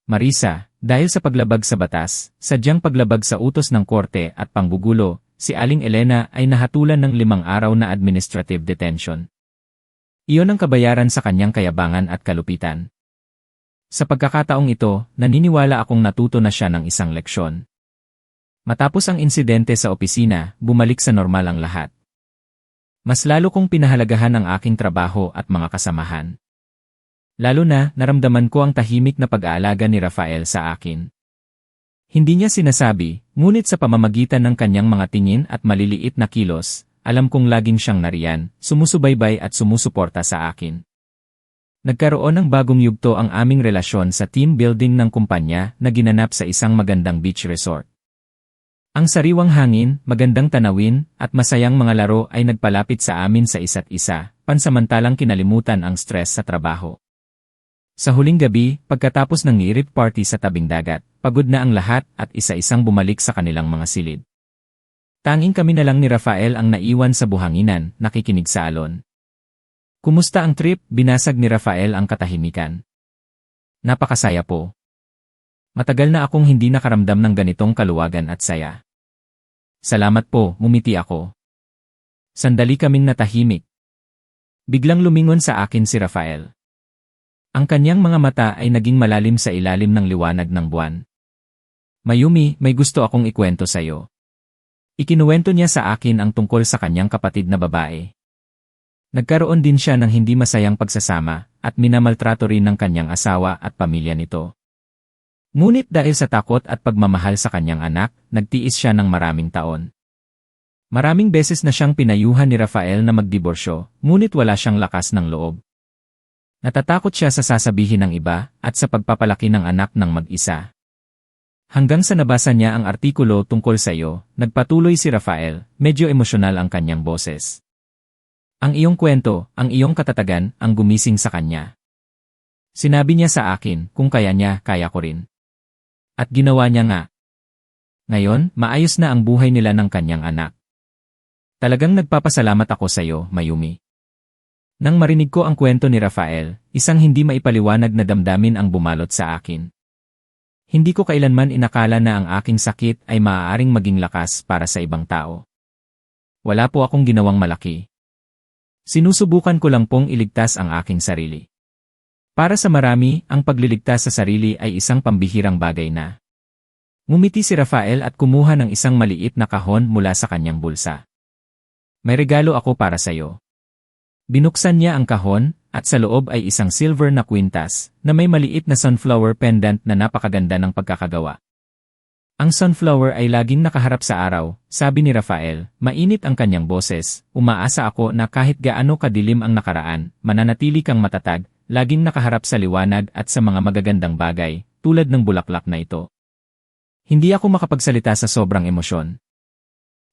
Marisa, dahil sa paglabag sa batas, sadyang paglabag sa utos ng korte at panggugulo, si Aling Elena ay nahatulan ng 5 araw na administrative detention. Iyon ang kabayaran sa kanyang kayabangan at kalupitan. Sa pagkakataong ito, naniniwala akong natuto na siya ng isang leksyon. Matapos ang insidente sa opisina, bumalik sa normal ang lahat. Mas lalo kong pinahalagahan ang aking trabaho at mga kasamahan. Lalo na, naramdaman ko ang tahimik na pag-aalaga ni Rafael sa akin. Hindi niya sinasabi, ngunit sa pamamagitan ng kanyang mga tingin at maliliit na kilos, alam kong laging siyang nariyan, sumusubaybay at sumusuporta sa akin. Nagkaroon ng bagong yugto ang aming relasyon sa team building ng kumpanya na ginanap sa isang magandang beach resort. Ang sariwang hangin, magandang tanawin, at masayang mga laro ay nagpalapit sa amin sa isa't isa, pansamantalang kinalimutan ang stress sa trabaho. Sa huling gabi, pagkatapos ng ngirit party sa tabing dagat, pagod na ang lahat at isa-isang bumalik sa kanilang mga silid. Tanging kami na lang ni Rafael ang naiwan sa buhanginan, nakikinig sa alon. Kumusta ang trip? Binasag ni Rafael ang katahimikan. Napakasaya po. Matagal na akong hindi nakaramdam ng ganitong kaluwagan at saya. Salamat po, ngumiti ako. Sandali kaming natahimik. Biglang lumingon sa akin si Rafael. Ang kanyang mga mata ay naging malalim sa ilalim ng liwanag ng buwan. Mayumi, may gusto akong ikwento sa'yo. Ikinuwento niya sa akin ang tungkol sa kanyang kapatid na babae. Nagkaroon din siya ng hindi masayang pagsasama at minamaltrato rin ng kanyang asawa at pamilya nito. Ngunit dahil sa takot at pagmamahal sa kanyang anak, nagtiis siya ng maraming taon. Maraming beses na siyang pinayuhan ni Rafael na magdiborsyo, ngunit wala siyang lakas ng loob. Natatakot siya sa sasabihin ng iba at sa pagpapalaki ng anak ng mag-isa. Hanggang sa nabasa niya ang artikulo tungkol sa iyo, nagpatuloy si Rafael, medyo emosyonal ang kanyang boses. Ang iyong kwento, ang iyong katatagan, ang gumising sa kanya. Sinabi niya sa akin, kung kaya niya, kaya ko rin. At ginawa niya nga. Ngayon, maayos na ang buhay nila ng kanyang anak. Talagang nagpapasalamat ako sa iyo, Mayumi. Nang marinig ko ang kwento ni Rafael, isang hindi maipaliwanag na damdamin ang bumalot sa akin. Hindi ko kailanman inakala na ang aking sakit ay maaaring maging lakas para sa ibang tao. Wala po akong ginawang malaki. Sinusubukan ko lang pong iligtas ang aking sarili. Para sa marami, ang pagliligtas sa sarili ay isang pambihirang bagay na. Ngumiti si Rafael at kumuha ng isang maliit na kahon mula sa kanyang bulsa. May regalo ako para sa iyo. Binuksan niya ang kahon, at sa loob ay isang silver na kwintas, na may maliit na sunflower pendant na napakaganda ng pagkakagawa. Ang sunflower ay laging nakaharap sa araw, sabi ni Rafael, mainit ang kanyang boses, umaasa ako na kahit gaano kadilim ang nakaraan, mananatili kang matatag, laging nakaharap sa liwanag at sa mga magagandang bagay, tulad ng bulaklak na ito. Hindi ako makapagsalita sa sobrang emosyon.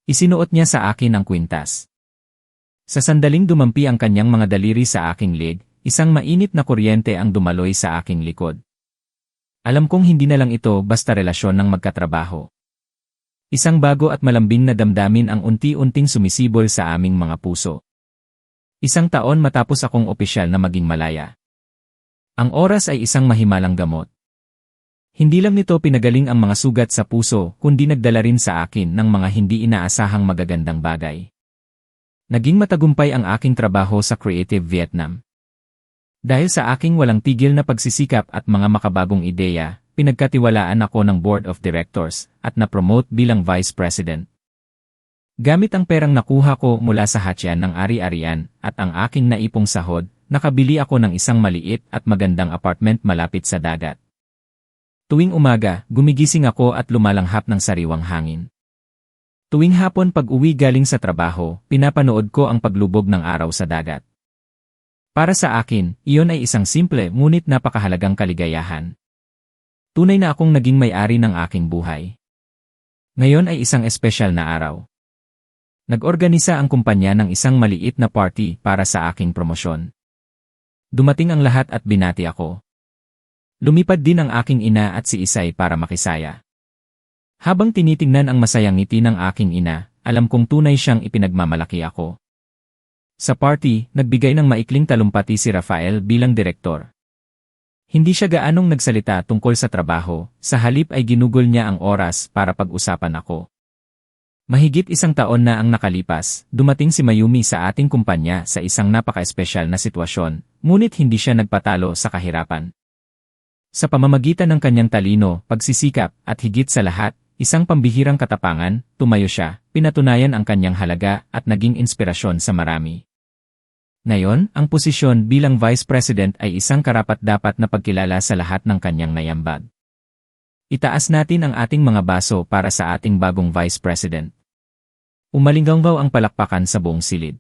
Isinuot niya sa akin ang kwintas. Sa sandaling dumampi ang kanyang mga daliri sa aking leg, isang mainit na kuryente ang dumaloy sa aking likod. Alam kong hindi na lang ito basta relasyon ng magkatrabaho. Isang bago at malambing na damdamin ang unti-unting sumisibol sa aming mga puso. Isang taon matapos akong opisyal na maging malaya. Ang oras ay isang mahimalang gamot. Hindi lang nito pinagaling ang mga sugat sa puso, kundi nagdala rin sa akin ng mga hindi inaasahang magagandang bagay. Naging matagumpay ang aking trabaho sa Creative Vietnam. Dahil sa aking walang tigil na pagsisikap at mga makabagong ideya, pinagkatiwalaan ako ng Board of Directors at na-promote bilang Vice President. Gamit ang perang nakuha ko mula sa hatyan ng ari-arian at ang aking naipong sahod, nakabili ako ng isang maliit at magandang apartment malapit sa dagat. Tuwing umaga, gumigising ako at lumalanghap ng sariwang hangin. Tuwing hapon pag-uwi galing sa trabaho, pinapanood ko ang paglubog ng araw sa dagat. Para sa akin, iyon ay isang simple ngunit napakahalagang kaligayahan. Tunay na akong naging may-ari ng aking buhay. Ngayon ay isang espesyal na araw. Nag-organisa ang kumpanya ng isang maliit na party para sa aking promosyon. Dumating ang lahat at binati ako. Lumipad din ang aking ina at si Isay para makisaya. Habang tinitingnan ang masayang ngiti ng aking ina, alam kong tunay siyang ipinagmamalaki ako. Sa party, nagbigay ng maikling talumpati si Rafael bilang direktor. Hindi siya gaanong nagsalita tungkol sa trabaho, sa halip ay ginugol niya ang oras para pag-usapan ako. Mahigit isang taon na ang nakalipas, dumating si Mayumi sa ating kumpanya sa isang napaka-espesyal na sitwasyon, ngunit hindi siya nagpatalo sa kahirapan. Sa pamamagitan ng kanyang talino, pagsisikap, at higit sa lahat, isang pambihirang katapangan, tumayo siya, pinatunayan ang kanyang halaga at naging inspirasyon sa marami. Ngayon, ang posisyon bilang Vice President ay isang karapat-dapat na pagkilala sa lahat ng kanyang nayambag. Itaas natin ang ating mga baso para sa ating bagong Vice President. Umalinggaw ang palakpakan sa buong silid.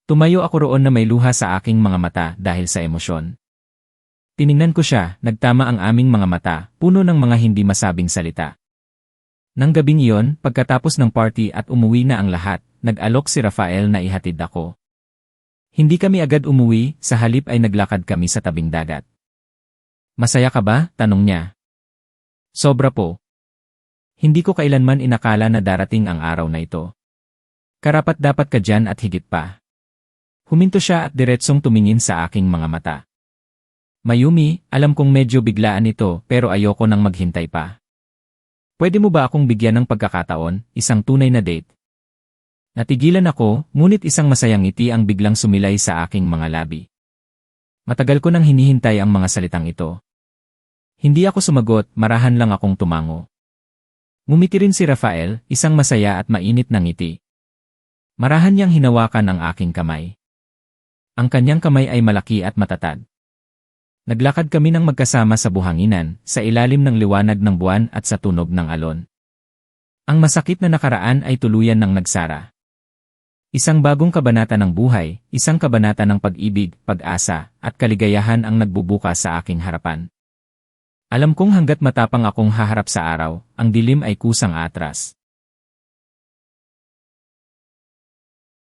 Tumayo ako roon na may luha sa aking mga mata dahil sa emosyon. Tiningnan ko siya, nagtama ang aming mga mata, puno ng mga hindi masabing salita. Nang gabing iyon, pagkatapos ng party at umuwi na ang lahat, nag-alok si Rafael na ihatid ako. Hindi kami agad umuwi, sa halip ay naglakad kami sa tabing dagat. Masaya ka ba? Tanong niya. Sobra po. Hindi ko kailanman inakala na darating ang araw na ito. Karapat-dapat ka dyan at higit pa. Huminto siya at diretsong tumingin sa aking mga mata. Mayumi, alam kong medyo biglaan ito pero ayoko nang maghintay pa. Pwede mo ba akong bigyan ng pagkakataon, isang tunay na date? Natigilan ako, ngunit isang masayang ngiti ang biglang sumilay sa aking mga labi. Matagal ko nang hinihintay ang mga salitang ito. Hindi ako sumagot, marahan lang akong tumango. Ngumiti rin si Rafael, isang masaya at mainit na ngiti. Marahan niyang hinawakan ang aking kamay. Ang kanyang kamay ay malaki at matatag. Naglakad kami ng magkasama sa buhanginan, sa ilalim ng liwanag ng buwan at sa tunog ng alon. Ang masakit na nakaraan ay tuluyan ng nagsara. Isang bagong kabanata ng buhay, isang kabanata ng pag-ibig, pag-asa, at kaligayahan ang nagbubukas sa aking harapan. Alam kong hanggat matapang akong haharap sa araw, ang dilim ay kusang atras.